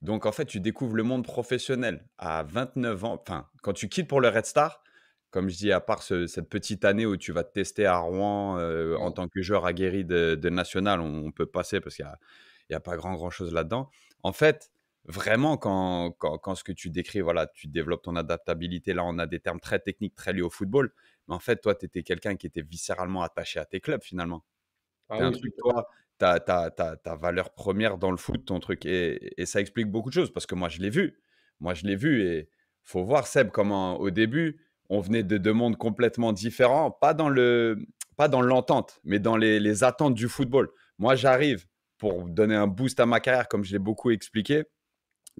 Donc, en fait, tu découvres le monde professionnel à 29 ans. Enfin, quand tu quittes pour le Red Star, comme je dis, à part cette petite année où tu vas te tester à Rouen en Ouais. tant que joueur aguerri de national, on peut passer parce qu'il y a pas grand-chose là-dedans. En fait, vraiment, quand ce que tu décris, voilà, tu développes ton adaptabilité. Là, on a des termes très techniques, très liés au football. Mais en fait, toi, tu étais quelqu'un qui était viscéralement attaché à tes clubs, finalement. Ah C'est un oui, truc, tout à fait. toi, ta valeur première dans le foot, ton truc. Et ça explique beaucoup de choses parce que moi, je l'ai vu. Moi, je l'ai vu et faut voir, Seb, comment au début, on venait de 2 mondes complètement différents, pas dans l'entente, mais dans les attentes du football. Moi, j'arrive pour donner un boost à ma carrière, comme je l'ai beaucoup expliqué.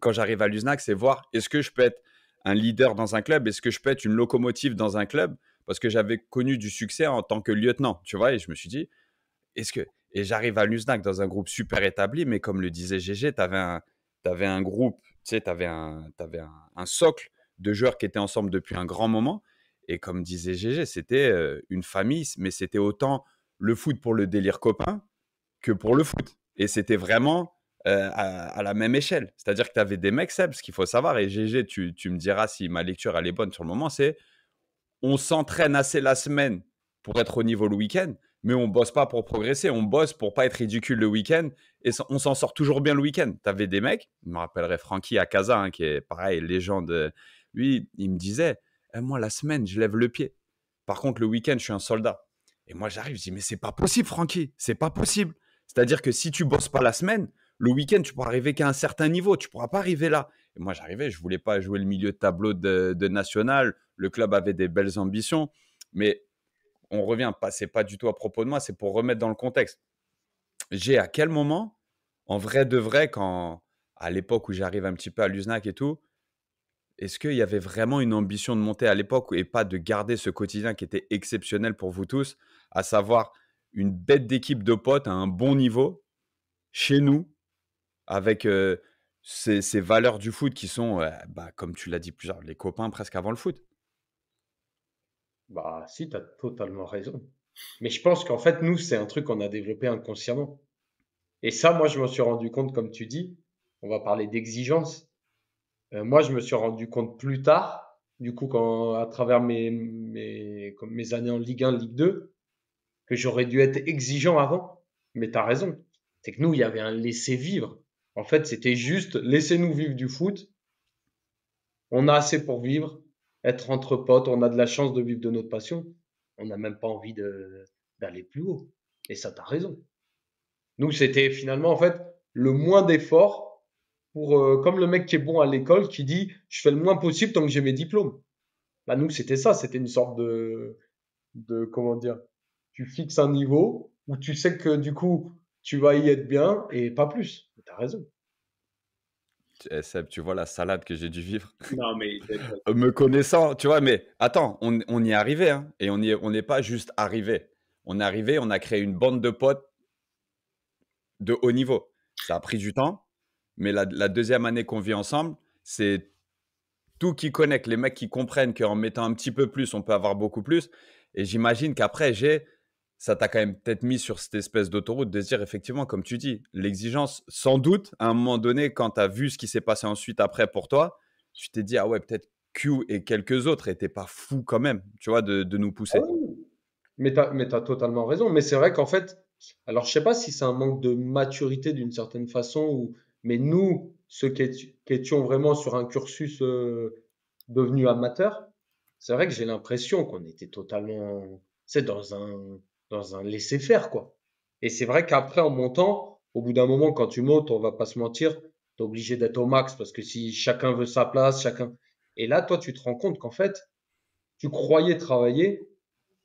Quand j'arrive à l'USNAC, c'est voir est-ce que je peux être un leader dans un club, est-ce que je peux être une locomotive dans un club, parce que j'avais connu du succès en tant que lieutenant, tu vois, et je me suis dit, est-ce que et j'arrive à l'USNAC dans un groupe super établi, mais comme le disait GG, t'avais un groupe, tu sais, t'avais un socle de joueurs qui étaient ensemble depuis un grand moment. Et comme disait GG, c'était une famille, mais c'était autant le foot pour le délire copain que pour le foot. Et c'était vraiment à la même échelle. C'est-à-dire que tu avais des mecs, Seb, ce qu'il faut savoir, et GG, tu me diras si ma lecture elle est bonne sur le moment, c'est on s'entraîne assez la semaine pour être au niveau le week-end, mais on bosse pas pour progresser. On bosse pour pas être ridicule le week-end et on s'en sort toujours bien le week-end. Tu avais des mecs, je me rappellerai Francky à Casa, hein, qui est pareil, légende. Lui, il me disait moi, la semaine, je lève le pied. Par contre, le week-end, je suis un soldat. Et moi, j'arrive, je dis mais c'est pas possible, Francky, c'est pas possible. C'est-à-dire que si tu bosses pas la semaine, le week-end, tu pourras arriver qu'à un certain niveau. Tu pourras pas arriver là. Et moi, j'arrivais, je voulais pas jouer le milieu de tableau de national. Le club avait des belles ambitions, mais on revient, c'est pas du tout à propos de moi, c'est pour remettre dans le contexte. J'ai à quel moment, en vrai de vrai, quand à l'époque où j'arrive un petit peu à l'USNAC et tout, est-ce qu'il y avait vraiment une ambition de monter à l'époque et pas de garder ce quotidien qui était exceptionnel pour vous tous, à savoir une bête d'équipe de potes à un bon niveau, chez nous, avec ces valeurs du foot qui sont, comme tu l'as dit plusieurs, les copains presque avant le foot. Bah, si, tu as totalement raison. Mais je pense qu'en fait, nous, c'est un truc qu'on a développé inconsciemment. Et ça, moi, je me suis rendu compte, comme tu dis, on va parler d'exigence. Moi, je me suis rendu compte plus tard, du coup, à travers comme mes années en Ligue 1, Ligue 2, que j'aurais dû être exigeant avant. Mais tu as raison. C'est que nous, il y avait un laisser-vivre. En fait, c'était juste laissez-nous vivre du foot. On a assez pour vivre, être entre potes, on a de la chance de vivre de notre passion. On n'a même pas envie d'aller plus haut. Et ça, t'as raison. Nous, c'était finalement, en fait, le moins d'efforts pour, comme le mec qui est bon à l'école qui dit, je fais le moins possible tant que j'ai mes diplômes. Bah, nous, c'était ça. C'était une sorte comment dire, tu fixes un niveau où tu sais que du coup, tu vas y être bien et pas plus. T'as raison. Seb, tu vois la salade que j'ai dû vivre. Non, mais Me connaissant, tu vois, mais attends, on y est arrivé, hein, et on n'est pas juste arrivé. On est arrivé, on a créé une bande de potes de haut niveau. Ça a pris du temps, mais la deuxième année qu'on vit ensemble, c'est tout qui connecte, les mecs qui comprennent qu'en mettant un petit peu plus, on peut avoir beaucoup plus. Et j'imagine qu'après, ça t'a quand même peut-être mis sur cette espèce d'autoroute de se dire, effectivement, comme tu dis, l'exigence, sans doute, à un moment donné, quand tu as vu ce qui s'est passé ensuite après pour toi, tu t'es dit, ah ouais, peut-être Q et quelques autres étaient pas fous quand même, tu vois, de nous Ah pousser. oui, mais t'as totalement raison. Mais c'est vrai qu'en fait, alors je sais pas si c'est un manque de maturité d'une certaine façon, mais nous, ceux qui étions vraiment sur un cursus devenu amateur, c'est vrai que j'ai l'impression qu'on était totalement, c'est dans un laisser-faire, quoi. Et c'est vrai qu'après, en montant, au bout d'un moment, quand tu montes, on va pas se mentir, t'es obligé d'être au max parce que si chacun veut sa place, chacun. Et là, toi, tu te rends compte qu'en fait, tu croyais travailler,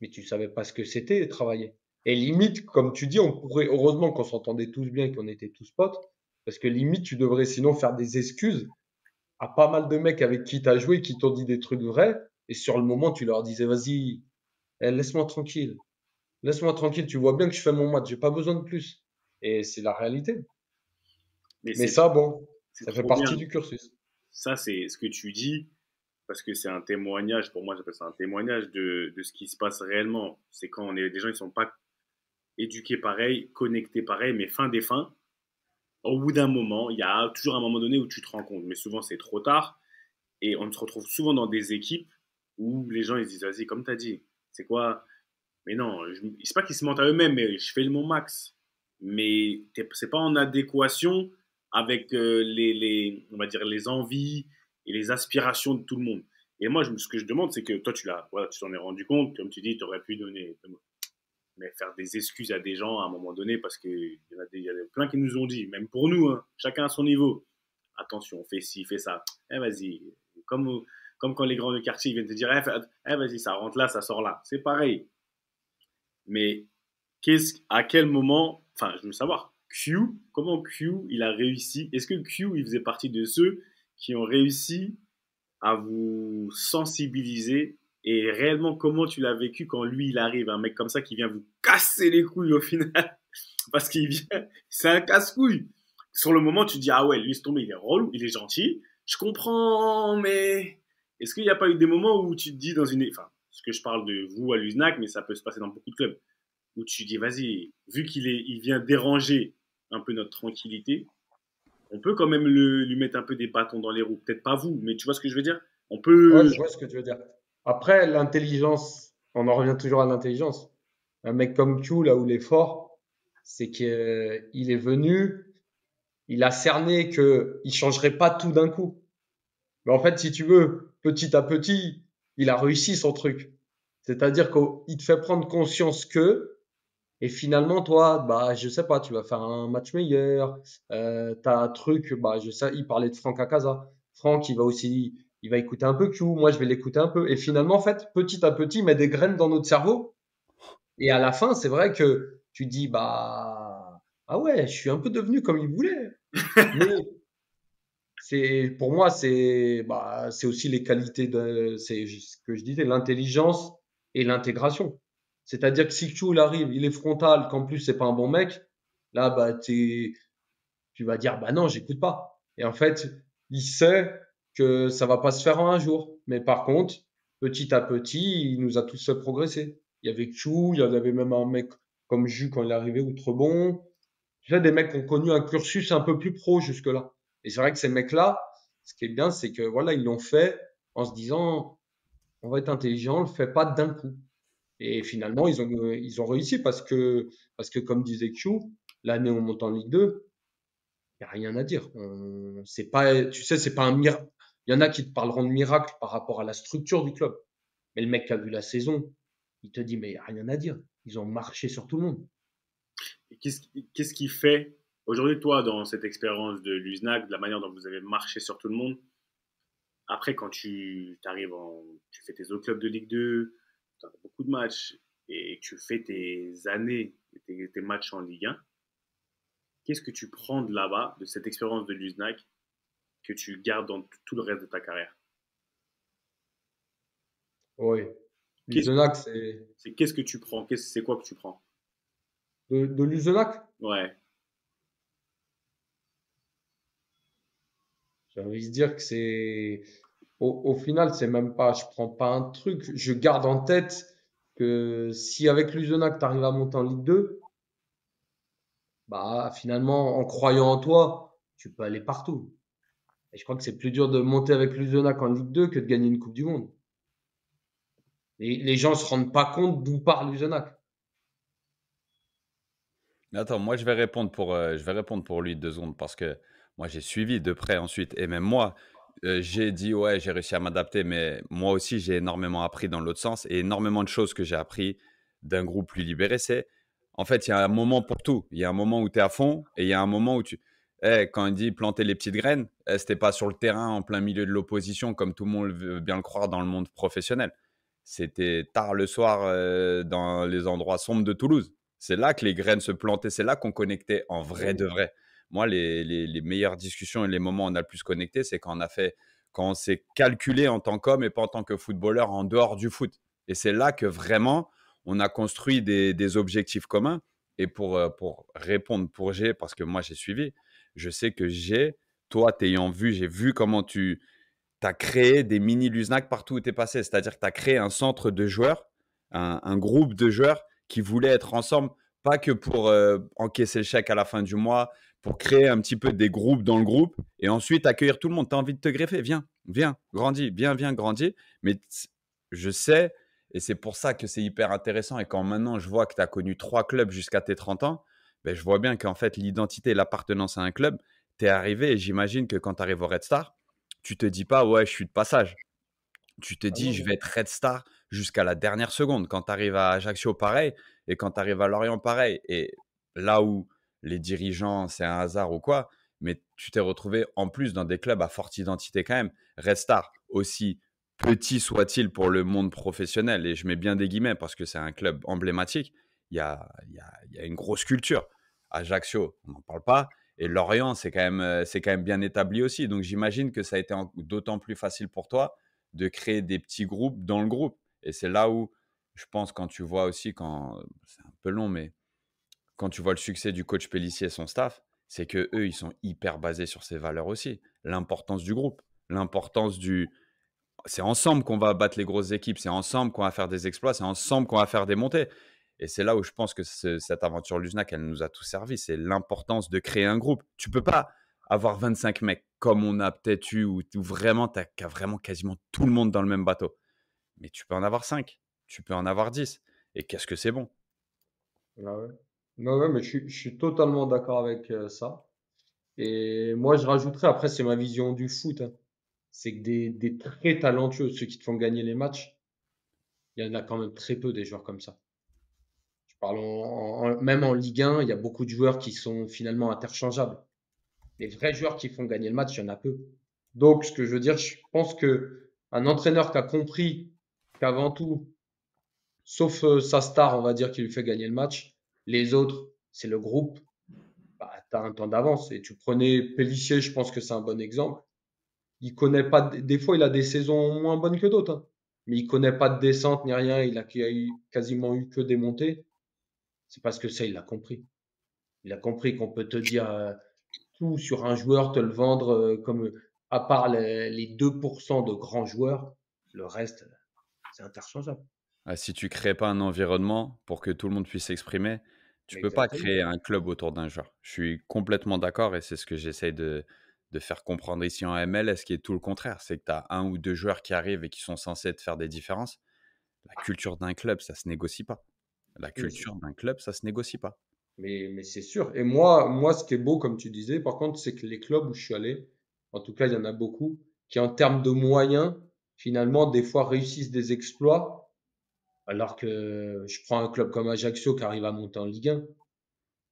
mais tu savais pas ce que c'était travailler. Et limite, comme tu dis, on pourrait, heureusement qu'on s'entendait tous bien et qu'on était tous potes, parce que limite, tu devrais sinon faire des excuses à pas mal de mecs avec qui tu as joué, qui t'ont dit des trucs vrais, et sur le moment, tu leur disais, vas-y, laisse-moi tranquille, tu vois bien que je fais mon match, j'ai pas besoin de plus. Et c'est la réalité. Mais Mais ça, bon, c'est ça fait trop bien. partie du cursus. Ça, c'est ce que tu dis, parce que c'est un témoignage, pour moi, j'appelle ça un témoignage de ce qui se passe réellement. C'est quand on est, des gens, ils sont pas éduqués pareil, connectés pareil, mais fin des fins, au bout d'un moment, il y a toujours un moment donné où tu te rends compte, mais souvent c'est trop tard, et on se retrouve souvent dans des équipes où les gens ils se disent, vas-y, comme tu as dit, c'est quoi? Mais non, c'est pas qu'ils se mentent à eux-mêmes, mais je fais mon max. Mais c'est pas en adéquation avec on va dire, les envies et les aspirations de tout le monde. Et moi, ce que je demande, c'est que toi, voilà, tu t'en es rendu compte, comme tu dis, tu aurais pu donner, mais faire des excuses à des gens à un moment donné, parce qu'il y a plein qui nous ont dit, même pour nous, hein, chacun à son niveau, attention, fais ci, fais ça. Eh, vas-y, comme, comme quand les grands de quartier viennent te dire, vas-y, ça rentre là, ça sort là. C'est pareil. Mais à quel moment, enfin, je veux savoir, comment Q, il a réussi? Est-ce que Q, il faisait partie de ceux qui ont réussi à vous sensibiliser, et réellement comment tu l'as vécu quand lui, il arrive, un mec comme ça qui vient vous casser les couilles au final, parce qu'il vient, c'est un casse-couille. Sur le moment, tu te dis, ah ouais, lui, c'est tombé, il est relou, il est gentil, je comprends, mais est-ce qu'il n'y a pas eu des moments où tu te dis enfin, ce que je parle de vous à l'USNAC, mais ça peut se passer dans beaucoup de clubs, où tu dis, vas-y, vu il vient déranger un peu notre tranquillité, on peut quand même lui mettre un peu des bâtons dans les roues. Peut-être pas vous, mais tu vois ce que je veux dire? On Ouais, peut. je vois ce que tu veux dire. Après, l'intelligence, on en revient toujours à l'intelligence. Un mec comme Q, là où il est fort, c'est qu'il est venu, il a cerné qu'il changerait pas tout d'un coup. Mais en fait, si tu veux, petit à petit, il a réussi son truc. C'est-à-dire qu'il te fait prendre conscience que, et finalement, toi, bah, je sais pas, tu vas faire un match meilleur, t'as un truc, bah, je sais, il parlait de Franck Akaza. Franck, il va écouter un peu Q, moi, je vais l'écouter un peu. Et finalement, en fait, petit à petit, il met des graines dans notre cerveau. Et à la fin, c'est vrai que tu dis, bah, ah ouais, je suis un peu devenu comme il voulait. Mais pour moi, c'est aussi les qualités c'est ce que je disais, l'intelligence et l'intégration. C'est-à-dire que si Q il arrive, il est frontal, qu'en plus c'est pas un bon mec, là, bah, tu vas dire, bah non, j'écoute pas. Et en fait, il sait que ça va pas se faire en un jour. Mais par contre, petit à petit, il nous a tous fait progresser. Il y avait Q, il y avait même un mec comme Jus quand il est arrivé, Outrebon. Tu sais, des mecs qui ont connu un cursus un peu plus pro jusque-là. Et c'est vrai que ces mecs-là, ce qui est bien, c'est que voilà, ils l'ont fait en se disant, on va être intelligent, on le fait pas d'un coup. Et finalement, ils ont réussi parce que comme disait Q, l'année où on monte en Ligue 2, il n'y a rien à dire. C'est pas, tu sais, c'est pas un miracle. Il y en a qui te parleront de miracle par rapport à la structure du club. Mais le mec qui a vu la saison, il te dit, mais il n'y a rien à dire. Ils ont marché sur tout le monde. Qu'est-ce qui fait, aujourd'hui, toi, dans cette expérience de l'USNAC, de la manière dont vous avez marché sur tout le monde, après, quand tu fais tes autres clubs de Ligue 2, tu as beaucoup de matchs, et tu fais tes années, tes matchs en Ligue 1, qu'est-ce que tu prends de là-bas, de cette expérience de l'USNAC, que tu gardes dans tout le reste de ta carrière? Oui. Qu'est-ce que, Luzenac, qu'est-ce que tu prends? C'est quoi que tu prends? de Luzenac, Ouais. j'ai envie de dire que au final, c'est même pas, je prends pas un truc, je garde en tête que si avec Luzenac, tu arrives à monter en Ligue 2, bah, finalement, en croyant en toi, tu peux aller partout. Et je crois que c'est plus dur de monter avec Luzenac en Ligue 2 que de gagner une Coupe du Monde. Et les gens se rendent pas compte d'où part Luzenac. Attends, moi je vais répondre pour lui 2 secondes parce que moi j'ai suivi de près ensuite et même moi j'ai dit ouais j'ai réussi à m'adapter mais moi aussi j'ai énormément appris dans l'autre sens et énormément de choses que j'ai appris d'un groupe plus libéré c'est en fait il y a un moment pour tout, il y a un moment où tu es à fond et il y a un moment où quand il dit planter les petites graines, c'était pas sur le terrain en plein milieu de l'opposition comme tout le monde veut bien le croire dans le monde professionnel. C'était tard le soir dans les endroits sombres de Toulouse. C'est là que les graines se plantaient, c'est là qu'on connectait en vrai de vrai. Moi, les meilleures discussions et les moments où on a le plus connecté, c'est quand on s'est calculé en tant qu'homme et pas en tant que footballeur en dehors du foot. Et c'est là que vraiment, on a construit des objectifs communs. Et pour répondre pour G, parce que moi j'ai suivi, je sais que toi, t'ayant vu, j'ai vu comment tu as créé des mini Luznac partout où tu es passé. C'est-à-dire que tu as créé un centre de joueurs, un groupe de joueurs qui voulaient être ensemble, pas que pour encaisser le chèque à la fin du mois, pour créer un petit peu des groupes dans le groupe et ensuite accueillir tout le monde. Tu as envie de te greffer, viens, viens, grandis, viens, grandis. Mais je sais, et c'est pour ça que c'est hyper intéressant. Et quand maintenant je vois que tu as connu 3 clubs jusqu'à tes 30 ans, ben, je vois bien qu'en fait, l'identité et l'appartenance à un club, tu es arrivé et j'imagine que quand tu arrives au Red Star, tu te dis pas, ouais, je suis de passage. Tu te Ah dis, non, je non. vais être Red Star jusqu'à la dernière seconde. Quand tu arrives à Ajaccio, pareil. Et quand tu arrives à Lorient, pareil. Et là où les dirigeants, c'est un hasard ou quoi, mais tu t'es retrouvé en plus dans des clubs à forte identité quand même. Red Star, aussi petit soit-il pour le monde professionnel, et je mets bien des guillemets parce que c'est un club emblématique, il y a une grosse culture. Ajaccio, on n'en parle pas. Et Lorient, c'est quand même bien établi aussi. Donc j'imagine que ça a été d'autant plus facile pour toi de créer des petits groupes dans le groupe. Et c'est là où, je pense, quand tu vois aussi, quand c'est un peu long, mais quand tu vois le succès du coach Pellissier et son staff, c'est que eux, ils sont hyper basés sur ces valeurs aussi. L'importance du groupe, l'importance du. C'est ensemble qu'on va battre les grosses équipes, c'est ensemble qu'on va faire des exploits, c'est ensemble qu'on va faire des montées. Et c'est là où je pense que cette aventure Luznac, elle nous a tout servi. C'est l'importance de créer un groupe. Tu peux pas avoir 25 mecs comme on a peut-être eu, où vraiment, tu as vraiment quasiment tout le monde dans le même bateau. Mais tu peux en avoir 5, tu peux en avoir 10. Et qu'est-ce que c'est bon. Ah ouais. Non, ouais, mais je suis totalement d'accord avec ça. Et moi, je rajouterais, après, c'est ma vision du foot, hein. C'est que des très talentueux, ceux qui te font gagner les matchs, il y en a quand même très peu des joueurs comme ça. Je parle même en Ligue 1, il y a beaucoup de joueurs qui sont finalement interchangeables. Les vrais joueurs qui font gagner le match, il y en a peu. Donc, ce que je veux dire, je pense que un entraîneur qui a compris qu'avant tout, sauf sa star, on va dire, qui lui fait gagner le match, les autres, c'est le groupe, bah, tu as un temps d'avance. Et tu prenais Pellissier, je pense que c'est un bon exemple. Il connaît pas, des fois, il a des saisons moins bonnes que d'autres, hein. Mais il connaît pas de descente ni rien. Il a quasiment eu que des montées. C'est parce que ça, il l'a compris. Il a compris qu'on peut te dire tout sur un joueur, te le vendre comme, à part les 2% de grands joueurs, le reste, c'est interchangeable. Ah, si tu crées pas un environnement pour que tout le monde puisse s'exprimer, tu peux pas Exactement. créer un club autour d'un joueur. Je suis complètement d'accord et c'est ce que j'essaye de faire comprendre ici en MLS, qui est tout le contraire. C'est que tu as un ou deux joueurs qui arrivent et qui sont censés te faire des différences. La culture d'un club, ça se négocie pas. La Mais c'est culture d'un club, ça se négocie pas. mais c'est sûr. Et moi, ce qui est beau, comme tu disais, par contre, c'est que les clubs où je suis allé, en tout cas, il y en a beaucoup, qui en termes de moyens, finalement, des fois réussissent des exploits, alors que je prends un club comme Ajaccio qui arrive à monter en Ligue 1.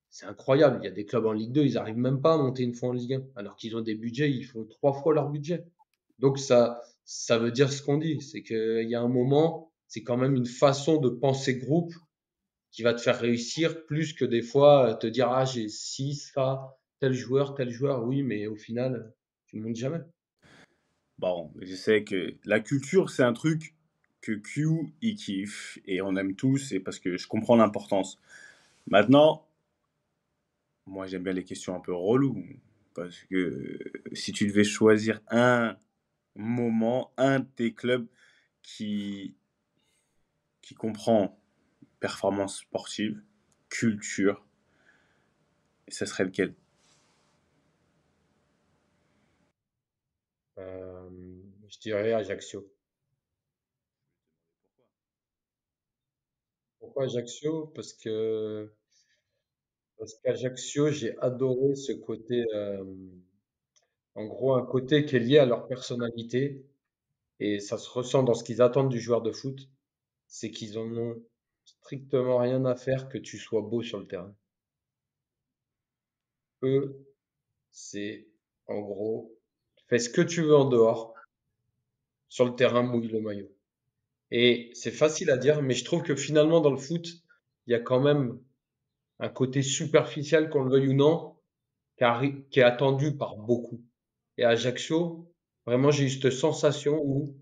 C'est incroyable. Il y a des clubs en Ligue 2, ils arrivent même pas à monter une fois en Ligue 1, alors qu'ils ont des budgets, ils font 3 fois leur budget. Donc ça veut dire ce qu'on dit, c'est qu'il y a un moment, c'est quand même une façon de penser groupe qui va te faire réussir plus que des fois te dire ah j'ai ci, ça, tel joueur, oui, mais au final, tu montes jamais. Bon, je sais que la culture, c'est un truc que Q, il kiffe et on aime tous, et parce que je comprends l'importance. Maintenant, moi, j'aime bien les questions un peu reloues, parce que si tu devais choisir un moment, un de tes clubs qui, qui comprend performance sportive, culture, ce serait lequel? Euh, je dirais Ajaccio. Pourquoi Ajaccio? Parce qu'Ajaccio, j'ai adoré ce côté, en gros, un côté qui est lié à leur personnalité et ça se ressent dans ce qu'ils attendent du joueur de foot, c'est qu'ils en ont strictement rien à faire que tu sois beau sur le terrain. Eux, c'est en gros, fais ce que tu veux en dehors, sur le terrain, mouille le maillot. Et c'est facile à dire, mais je trouve que finalement, dans le foot, il y a quand même un côté superficiel, qu'on le veuille ou non, qui est attendu par beaucoup. Et à Ajaccio, vraiment, j'ai eu cette sensation où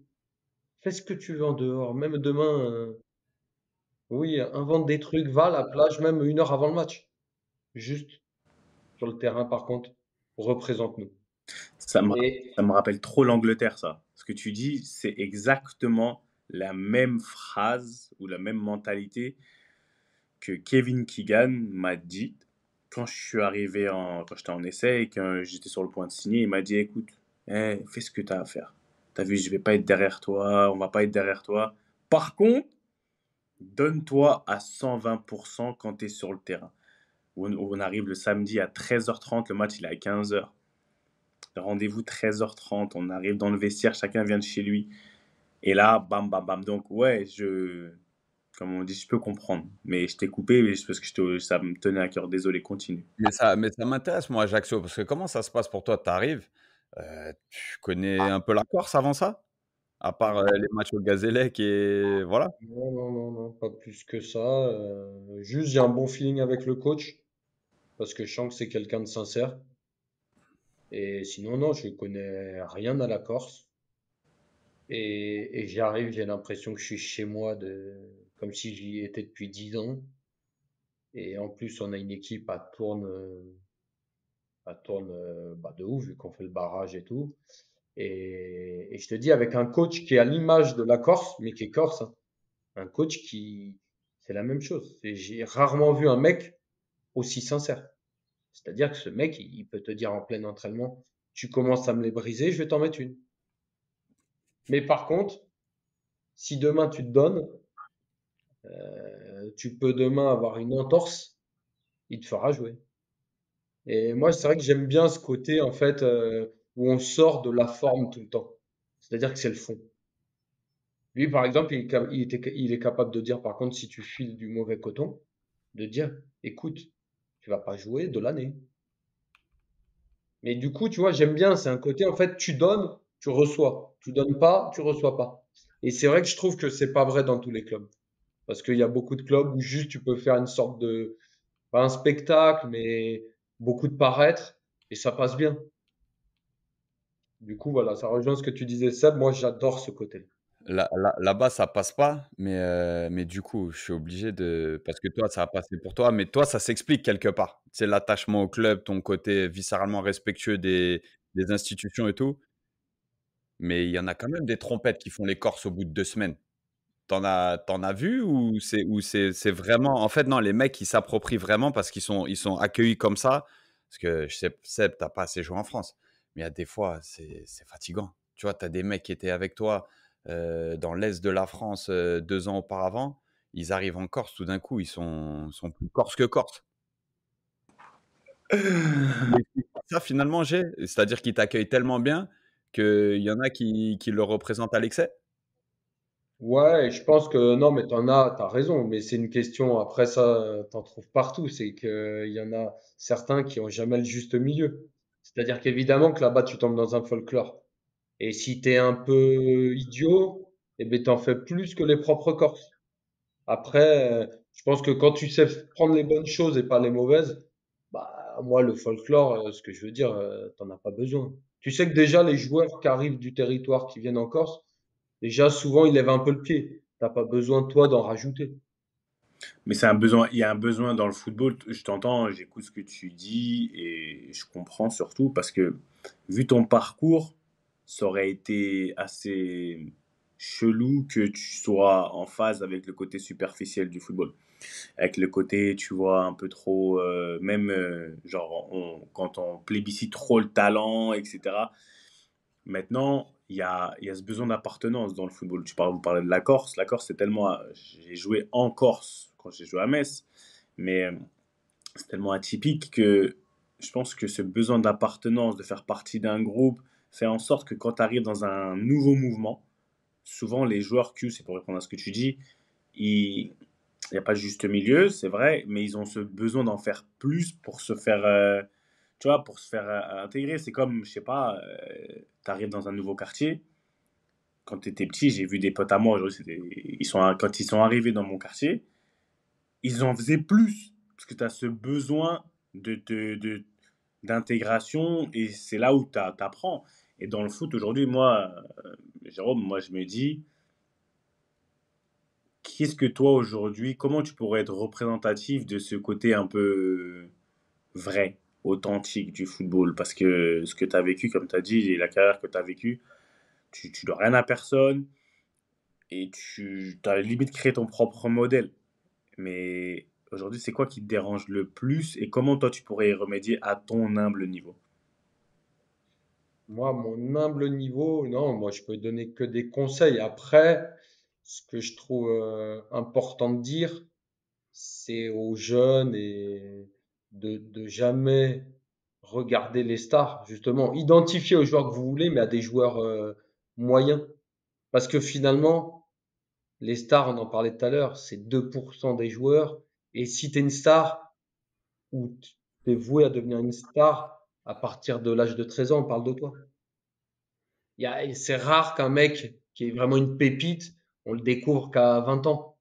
fais ce que tu veux en dehors, même demain, oui, invente des trucs, va à la plage, même 1 heure avant le match. Juste sur le terrain, par contre. représente-nous. Ça me, Et ça me rappelle trop l'Angleterre, ça. Ce que tu dis, c'est exactement la même phrase ou la même mentalité que Kevin Keegan m'a dit quand je suis arrivé quand j'étais en essai et que j'étais sur le point de signer. Il m'a dit, écoute, fais ce que tu as à faire. T'as vu, je vais pas être derrière toi, on va pas être derrière toi. Par contre, donne-toi à 120% quand tu es sur le terrain. On arrive le samedi à 13h30, le match il est à 15h. Rendez-vous 13h30, on arrive dans le vestiaire, chacun vient de chez lui. Et là, bam, bam, bam. Donc, ouais, comme on dit, je peux comprendre. Mais je t'ai coupé parce que ça me tenait à cœur. Désolé, continue. Mais ça m'intéresse, moi, Ajaccio, parce que comment ça se passe pour toi? Tu arrives, tu connais un peu la Corse avant ça? À part, les matchs au Gazélec et voilà? non, non, non, non, pas plus que ça. Juste, j'ai un bon feeling avec le coach parce que je sens que c'est quelqu'un de sincère. Et sinon, non, je connais rien à la Corse. Et j'y arrive, j'ai l'impression que je suis chez moi, comme si j'y étais depuis 10 ans. Et en plus, on a une équipe à tourne de ouf, vu qu'on fait le barrage et tout. Et je te dis, avec un coach qui est à l'image de la Corse, mais qui est corse, hein, un coach qui, c'est la même chose. J'ai rarement vu un mec aussi sincère. C'est-à-dire que ce mec, il peut te dire en plein entraînement, tu commences à me les briser, je vais t'en mettre une. Mais par contre, si demain tu te donnes, tu peux demain avoir une entorse, il te fera jouer. Et moi, c'est vrai que j'aime bien ce côté, en fait, où on sort de la forme tout le temps. C'est-à-dire que c'est le fond. Lui, par exemple, il est capable de dire, par contre, si tu files du mauvais coton, de dire, écoute, tu vas pas jouer de l'année. Mais du coup, tu vois, j'aime bien, c'est un côté, en fait, tu donnes, tu reçois. Tu donnes pas, tu reçois pas. Et c'est vrai que je trouve que c'est pas vrai dans tous les clubs. Parce qu'il y a beaucoup de clubs où juste tu peux faire une sorte de, pas un spectacle, mais beaucoup de paraître, et ça passe bien. Du coup, voilà, ça rejoint ce que tu disais, Seb. Moi, j'adore ce côté. Là-bas, ça passe pas, mais du coup, je suis obligé de parce que toi, ça a passé pour toi, mais toi, ça s'explique quelque part. C'est l'attachement au club, ton côté viscéralement respectueux des institutions et tout, mais il y en a quand même des trompettes qui font les Corses au bout de 2 semaines. T'en as vu ou c'est vraiment en fait, non, les mecs, ils s'approprient vraiment parce qu'ils sont accueillis comme ça? Parce que je sais, Seb, tu pas assez joué en France, mais il y a des fois, c'est fatigant. Tu vois, tu as des mecs qui étaient avec toi, dans l'est de la France, 2 ans auparavant. Ils arrivent en Corse, tout d'un coup, ils sont plus corses que corses. Tu l'expliques par ça finalement, c'est-à-dire qu'ils t'accueillent tellement bien qu'il y en a qui le représentent à l'excès? Ouais, et je pense que non, mais t'as raison, mais c'est une question, après ça, t'en trouves partout, c'est qu'il y en a certains qui ont jamais le juste milieu. C'est-à-dire qu'évidemment que là-bas, tu tombes dans un folklore. Et si t'es un peu idiot, eh ben, t'en fais plus que les propres Corses. Après, je pense que quand tu sais prendre les bonnes choses et pas les mauvaises, bah, moi, le folklore, ce que je veux dire, t'en as pas besoin. Tu sais que déjà, les joueurs qui arrivent du territoire, qui viennent en Corse, déjà, souvent, ils lèvent un peu le pied. T'as pas besoin, toi, d'en rajouter. Mais c'est un besoin, il y a un besoin dans le football. Je t'entends, j'écoute ce que tu dis et je comprends surtout parce que vu ton parcours, ça aurait été assez chelou que tu sois en phase avec le côté superficiel du football. Avec le côté, tu vois, un peu trop, même genre, quand on plébiscite trop le talent, etc. Maintenant, il y a ce besoin d'appartenance dans le football. Vous parlez de la Corse. La Corse, c'est tellement. J'ai joué en Corse quand j'ai joué à Metz, mais c'est tellement atypique que je pense que ce besoin d'appartenance, de faire partie d'un groupe, fait en sorte que quand tu arrives dans un nouveau mouvement, souvent les joueurs Q, c'est pour répondre à ce que tu dis, il n'y a pas de juste milieu, c'est vrai, mais ils ont ce besoin d'en faire plus pour se faire, tu vois, pour se faire intégrer. C'est comme, je sais pas, tu arrives dans un nouveau quartier. Quand tu étais petit, j'ai vu des potes à moi aujourd'hui, quand ils sont arrivés dans mon quartier, ils en faisaient plus. Parce que tu as ce besoin d'intégration et c'est là où tu apprends. Et dans le foot aujourd'hui, moi, Jérôme, moi je me dis, qu'est-ce que toi aujourd'hui, comment tu pourrais être représentatif de ce côté un peu vrai authentique du football. Parce que ce que tu as vécu, comme tu as dit, et la carrière que tu as vécue, tu dois rien à personne et tu as limite créé ton propre modèle. Mais aujourd'hui, c'est quoi qui te dérange le plus et comment toi tu pourrais y remédier à ton humble niveau? Moi, mon humble niveau, non, moi, je peux donner que des conseils. Après, ce que je trouve important de dire, c'est aux jeunes et de jamais regarder les stars, justement. Identifier aux joueurs que vous voulez, mais à des joueurs moyens. Parce que finalement, les stars, on en parlait tout à l'heure, c'est 2% des joueurs. Et si tu es une star ou tu es voué à devenir une star à partir de l'âge de 13 ans, on parle de toi. C'est rare qu'un mec qui est vraiment une pépite, on le découvre qu'à 20 ans.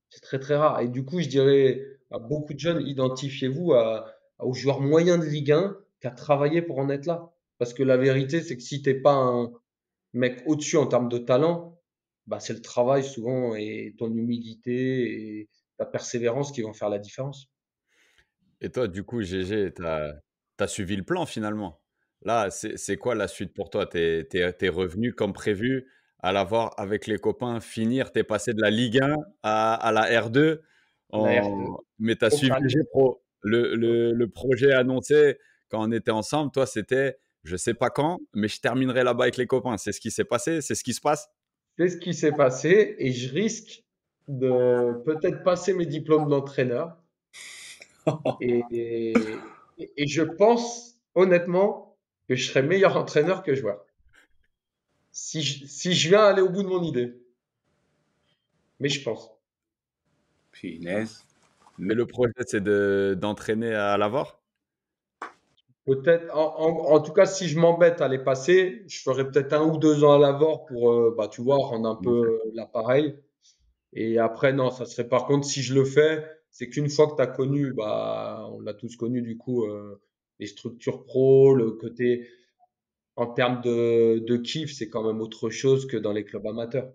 C'est très très rare. Et du coup, je dirais à beaucoup de jeunes, identifiez-vous aux joueurs moyens de Ligue 1 qui a travaillé pour en être là. Parce que la vérité, c'est que si t'es pas un mec au-dessus en termes de talent, bah c'est le travail souvent et ton humilité et ta persévérance qui vont faire la différence. Et toi, du coup, GG, tu as suivi le plan finalement. Là, c'est quoi la suite pour toi? Tu es revenu comme prévu à l'avoir avec les copains, finir, tu es passé de la Ligue 1 à la R2 À la R2, mais tu as au suivi calme. GG Pro. Le projet annoncé quand on était ensemble, toi, c'était je sais pas quand, mais je terminerai là-bas avec les copains. C'est ce qui s'est passé? C'est ce qui se passe? C'est ce qui s'est passé et je risque de peut-être passer mes diplômes d'entraîneur. Et je pense honnêtement que je serais meilleur entraîneur que joueur. Si je viens aller au bout de mon idée. Mais je pense. Punaise. Et le projet, c'est d'entraîner à l'avoir? Peut-être, en tout cas, si je m'embête à les passer, je ferai peut-être 1 ou 2 ans à l'avant pour, bah, tu vois, rendre un peu l'appareil. Et après, non, ça serait par contre, si je le fais, c'est qu'une fois que tu as connu, bah, on l'a tous connu du coup, les structures pro, le côté en termes de kiff, c'est quand même autre chose que dans les clubs amateurs.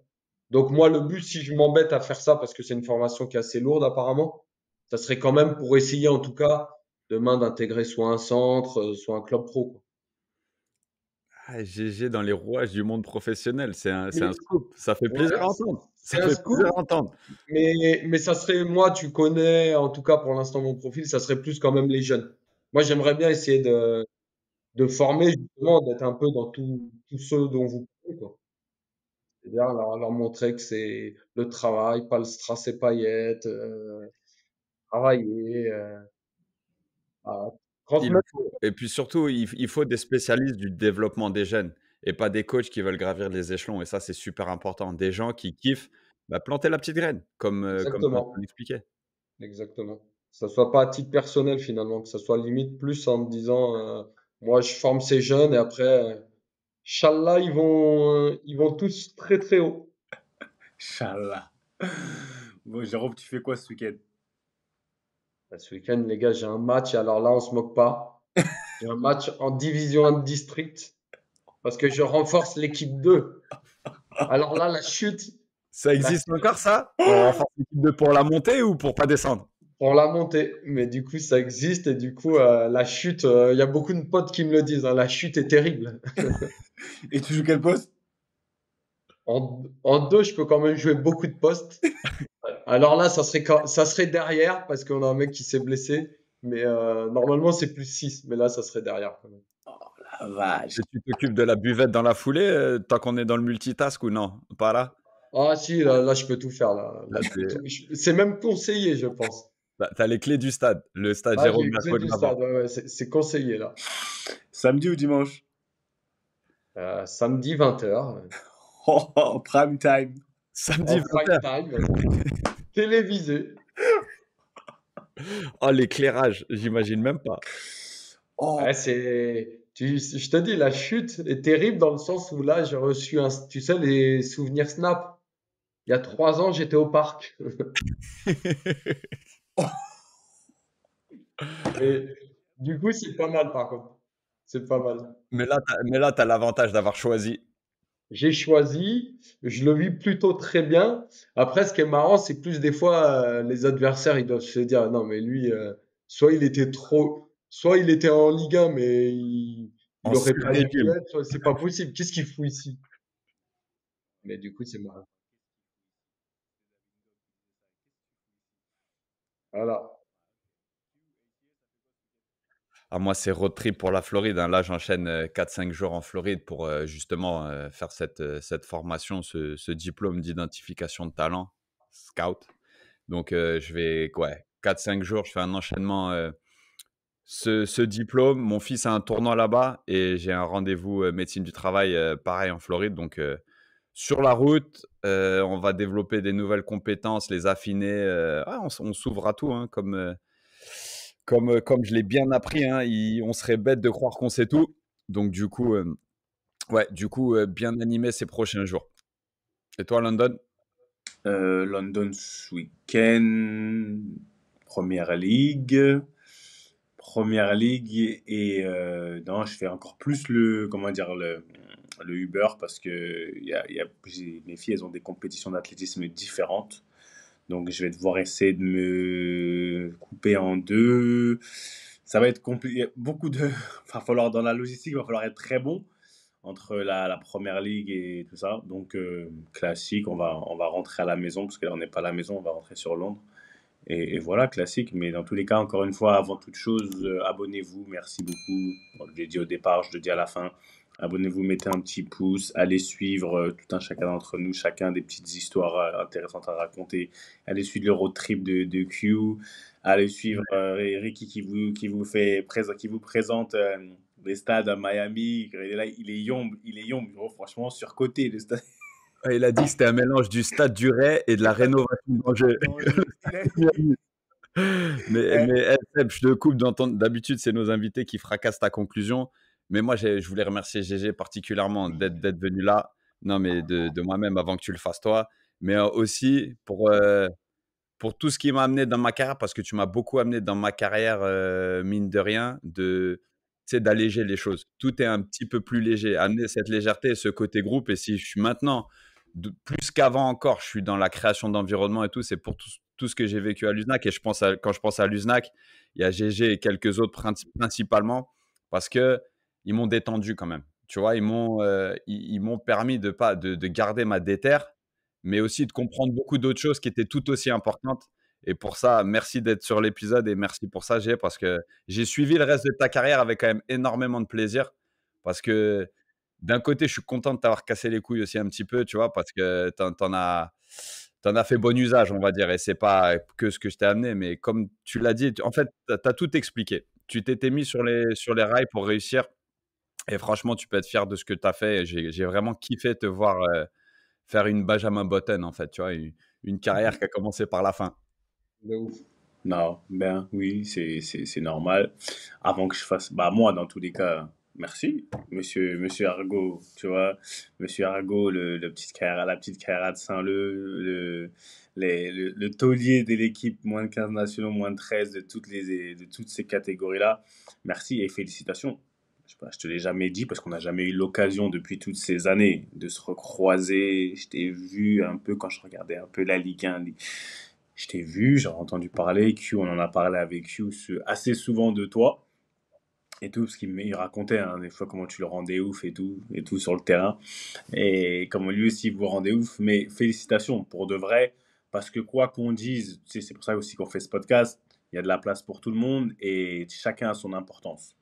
Donc moi, le but, si je m'embête à faire ça, parce que c'est une formation qui est assez lourde apparemment, ça serait quand même pour essayer en tout cas demain d'intégrer soit un centre, soit un club pro, quoi. Ah, GG dans les rouages du monde professionnel, c'est un Mais scoop. Ça fait plaisir ouais, à entendre. c'est Ça un fait plaisir scoop, à entendre. mais ça serait, moi, tu connais, en tout cas pour l'instant mon profil, ça serait plus quand même les jeunes. Moi, j'aimerais bien essayer de former justement, d'être un peu dans tous ceux dont vous parlez, quoi. C'est-à-dire leur montrer que c'est le travail, pas le strass et paillettes, travailler, à Il le transmettre. faut. Et puis surtout, il faut des spécialistes du développement des jeunes et pas des coachs qui veulent gravir les échelons. Et ça, c'est super important. Des gens qui kiffent bah, planter la petite graine, comme tu es en train Exactement, d'expliquer. exactement. Que ça soit pas à titre personnel finalement, que ça soit limite plus en me disant, moi je forme ces jeunes et après, Inch'Allah, ils vont tous très très haut. Inch'Allah. Bon, Jérôme, tu fais quoi ce week-end? Bah, ce week-end, les gars, j'ai un match, alors là, on se moque pas. J'ai un match en division 1 de district parce que je renforce l'équipe 2. Alors là, Ça la existe chute encore, ça? On renforce l'équipe de pour la montée ou pour pas descendre? pour la montée. Mais du coup, ça existe et du coup, la chute, il y a beaucoup de potes qui me le disent, hein, la chute est terrible. Et tu joues quel poste? En 2, je peux quand même jouer beaucoup de postes. Alors là, ça serait derrière parce qu'on a un mec qui s'est blessé. Mais normalement, c'est plus 6. Mais là, ça serait derrière quand même. La vache. Et tu t'occupes de la buvette dans la foulée, tant qu'on est dans le multitask ou non? Pas là? Ah si, là, je peux tout faire. Là, Là, je peux tout. C'est même conseillé, je pense. t'as les clés du stade, le stade Là, j'ai Jérôme les clés Mercaud de du l'avant. stade. Ouais, ouais, c'est conseillé là. Samedi ou dimanche? Samedi 20h, Oh, oh, prime time. Samedi en prime 20h. time, télévisé. Oh, l'éclairage, j'imagine même pas. Oh, Ouais, je te dis, la chute est terrible dans le sens où là, j'ai reçu tu sais, les souvenirs Snap. Il y a 3 ans, j'étais au parc. Et du coup, c'est pas mal par contre. C'est pas mal. Mais là, tu l'avantage d'avoir choisi. J'ai choisi, je le vis plutôt très bien. Après, ce qui est marrant, c'est plus des fois, les adversaires, ils doivent se dire, non, mais lui, soit il était trop, soit il était en Ligue 1, mais il En aurait pas dû y sur-régime. être, soit c'est pas possible. Qu'est-ce qu'il fout ici? Mais du coup, c'est marrant. Voilà. Ah, moi, c'est road trip pour la Floride, hein. Là, j'enchaîne 4-5 jours en Floride pour justement faire cette formation, ce diplôme d'identification de talent, scout. Donc, je vais, ouais, 4-5 jours, je fais un enchaînement. Ce diplôme, mon fils a un tournoi là-bas et j'ai un rendez-vous médecine du travail, pareil en Floride. Donc, sur la route, on va développer des nouvelles compétences, les affiner. On s'ouvre à tout, hein, comme je l'ai bien appris, hein, on serait bête de croire qu'on sait tout. Donc, du coup, bien animé ces prochains jours. Et toi, London? London ce week-end, Première League. Première Ligue et non, je fais encore plus comment dire, le Uber parce que mes filles, elles ont des compétitions d'athlétisme différentes. Donc, je vais devoir essayer de me couper en deux. Ça va être compliqué. Beaucoup de. Enfin, falloir, dans la logistique, il va falloir être très bon entre la Première Ligue et tout ça. Donc, classique, on va rentrer à la maison parce que là, on n'est pas à la maison, on va rentrer sur Londres. Et voilà, classique. Mais dans tous les cas, encore une fois, avant toute chose, abonnez-vous. Merci beaucoup. Bon, je l'ai dit au départ, je le dis à la fin. Abonnez-vous, mettez un petit pouce. Allez suivre tout un chacun d'entre nous, chacun des petites histoires intéressantes à raconter. Allez suivre le road trip de Q. Allez suivre Ricky qui vous présente les stades à Miami. Il est yombe. Oh, franchement, surcoté le stade. Ouais, il a dit que c'était un mélange du Stade du Ray et de la rénovation d'Angers. Non, Mais Seb, je te coupe d'entendre. D'habitude, c'est nos invités qui fracassent ta conclusion. Mais moi, je voulais remercier GG particulièrement d'être venu là. Non, mais de moi-même avant que tu le fasses toi. Mais aussi pour tout ce qui m'a amené dans ma carrière, parce que tu m'as beaucoup amené dans ma carrière, mine de rien, tu sais, d'alléger les choses. Tout est un petit peu plus léger. Amener cette légèreté et ce côté groupe. Et si je suis maintenant, plus qu'avant encore, je suis dans la création d'environnement et tout, c'est pour tout ce que j'ai vécu à l'USNAC. Et quand je pense à l'USNAC, il y a GG et quelques autres principalement, parce que ils m'ont détendu quand même. Tu vois, ils m'ont permis de garder ma déterre, mais aussi de comprendre beaucoup d'autres choses qui étaient tout aussi importantes. Et pour ça, merci d'être sur l'épisode et merci pour ça, G, parce que j'ai suivi le reste de ta carrière avec quand même énormément de plaisir. Parce que d'un côté, je suis content de t'avoir cassé les couilles aussi un petit peu, tu vois, parce que t'en as fait bon usage, on va dire. Et c'est pas que ce que je t'ai amené, mais comme tu l'as dit, en fait, t'as tout expliqué. Tu t'étais mis sur les rails pour réussir. Et franchement, tu peux être fier de ce que tu as fait. J'ai vraiment kiffé te voir faire une Benjamin Button, en fait, tu vois, une carrière qui a commencé par la fin. De ouf. Non, ben oui, c'est normal. Avant que je fasse, bah moi, dans tous les cas, merci, monsieur Argo, tu vois, monsieur Argo, la petite carrière de Saint-Leu, le taulier de l'équipe moins de 15 nationaux, moins de 13 de toutes ces catégories-là. Merci et félicitations. Je sais pas, je te l'ai jamais dit parce qu'on n'a jamais eu l'occasion depuis toutes ces années de se recroiser. Je t'ai vu un peu quand je regardais un peu la Ligue 1, je t'ai vu, j'ai entendu parler, Q, on en a parlé avec Q assez souvent de toi et tout, parce il racontait hein, des fois comment tu le rendais ouf et tout sur le terrain, et comment lui aussi vous rendez ouf, mais félicitations pour de vrai, parce que quoi qu'on dise, tu sais, c'est pour ça aussi qu'on fait ce podcast, il y a de la place pour tout le monde et chacun a son importance.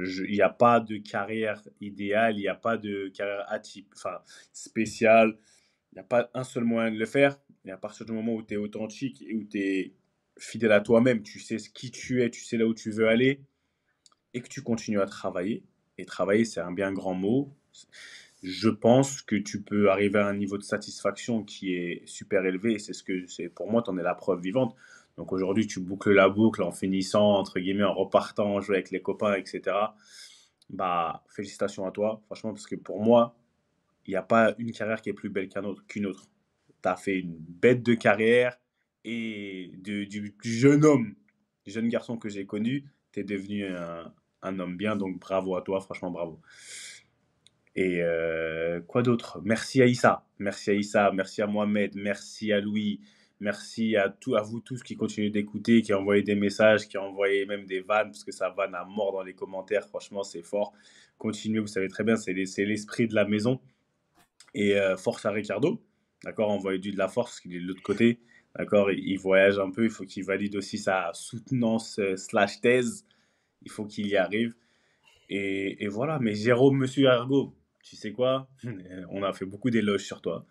Il n'y a pas de carrière idéale, il n'y a pas de carrière enfin, spéciale, il n'y a pas un seul moyen de le faire. Et à partir du moment où tu es authentique et où tu es fidèle à toi-même, tu sais qui tu es, tu sais là où tu veux aller, et que tu continues à travailler, et travailler c'est un bien grand mot, je pense que tu peux arriver à un niveau de satisfaction qui est super élevé, et c'est pour moi, tu en es la preuve vivante. Donc aujourd'hui, tu boucles la boucle en finissant, entre guillemets, en repartant, jouer avec les copains, etc. Bah, félicitations à toi, franchement, parce que pour moi, il n'y a pas une carrière qui est plus belle qu'une autre. Tu as fait une bête de carrière et du jeune homme, du jeune garçon que j'ai connu, tu es devenu un homme bien, donc bravo à toi, franchement bravo. Et quoi d'autre? Merci à Issa, merci à Mohamed, merci à Louis, Merci à vous tous qui continuez d'écouter, qui envoyez des messages, qui envoyez même des vannes, parce que ça vanne à mort dans les commentaires. Franchement, c'est fort. Continuez, vous savez très bien, c'est l'esprit de la maison. Et force à Ricardo. D'accord, envoyez-lui de la force, parce qu'il est de l'autre côté. D'accord, il voyage un peu, il faut qu'il valide aussi sa soutenance slash thèse. Il faut qu'il y arrive. Et voilà, mais Jérôme, monsieur Ergo, tu sais quoi? On a fait beaucoup d'éloges sur toi.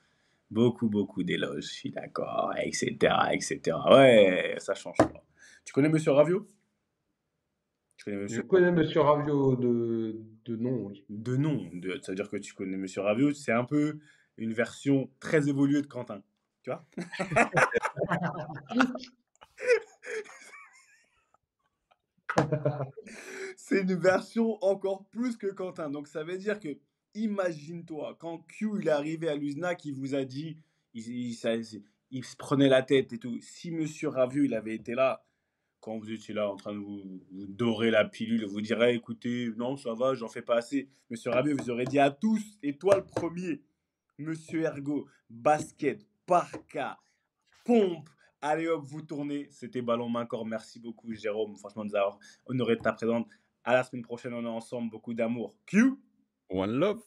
Beaucoup, beaucoup d'éloges, je suis d'accord, etc., etc. Ouais, ça change pas. Tu connais monsieur Ravio? Tu connais Je monsieur connais Monsieur Raviot de nom, oui. de nom. Ça veut dire que tu connais monsieur Ravio. C'est un peu une version très évoluée de Quentin. Tu vois? C'est une version encore plus que Quentin. Donc ça veut dire que, imagine-toi, quand Q il est arrivé à l'USNA, qui vous a dit, il se prenait la tête et tout. Si Monsieur Ravieux il avait été là, quand vous étiez là en train de vous dorer la pilule, vous direz, écoutez, non, ça va, j'en fais pas assez. Monsieur Ravieux vous aurait dit à tous, et toi le premier, Monsieur Ergo, basket, parka, pompe. Allez hop, vous tournez. C'était Ballon Main Corps. Merci beaucoup, Jérôme. Franchement, de nous avoir honoré de ta présence. À la semaine prochaine, on est ensemble. Beaucoup d'amour. Q. One love.